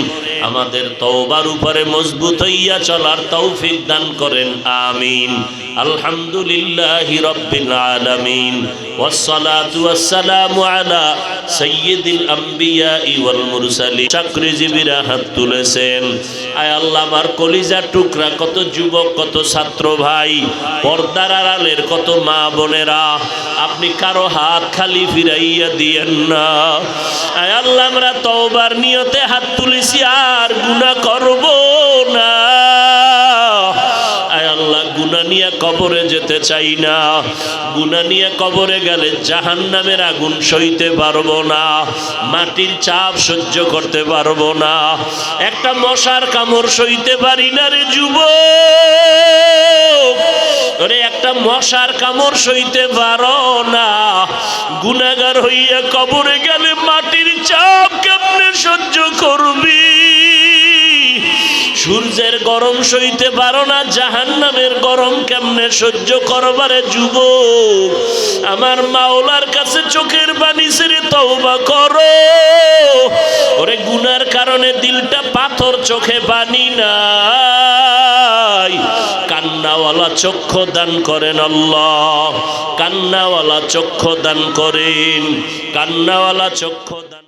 আমাদের তওবার উপরে মজবুত হইয়া চলার তৌফিক দান করেন। আমিন। আলহামদুলিল্লাহি রাব্বিল আলামিন, ওয়াসসালাতু ওয়াসসালামু আলা সাইয়্যিদিল আম্বিয়া ওয়াল মুরসালিন। চাকরিজীবীরা হাত তুলেছেন। আয় আল্লাহ, আমার কলিজার টুকরা কত যুবক, কত ছাত্র ভাই, পর্দার আড়ালের কত মা বোনেরা, আপনি কারো হাত খালি ফিরাইয়া দিয়েন না। আয় আল্লাহ, আমরা তওবার নিয়তে হাত তুলেছি, আর গুনাহ করব না। আয় আল্লাহ, গুনাহ নিয়ে কবরে যেতে চাই না। গুনাহ নিয়ে কবরে গেলে জাহান্নামের আগুন সইতে পারবো না, মাটির চাপ সহ্য করতে পারবো না, একটা মশার কামড় সইতে পারি না রে যুবক। ওরে, একটা মশার কামড় সইতে পারো না, গুনাহগার হইয়া কবরে গেলে মাটির চাপ কেমনে সহ্য করবি? সূর্যের গরম সইতে পারো না, জাহান্নামের গরম কেমনে সহ্য করবারে যুবক। আমার মাওলার কাছে চোখের পানি ছেড়ে তওবা করো। ওরে, গুনার কারণে দিলটা পাথর, চোখে পানি নাই। কান্নাওয়ালা চক্ষু দান করেন আল্লাহ, কান্নাওয়ালা চক্ষু দান করেন, কান্নাওয়ালা চক্ষু দান।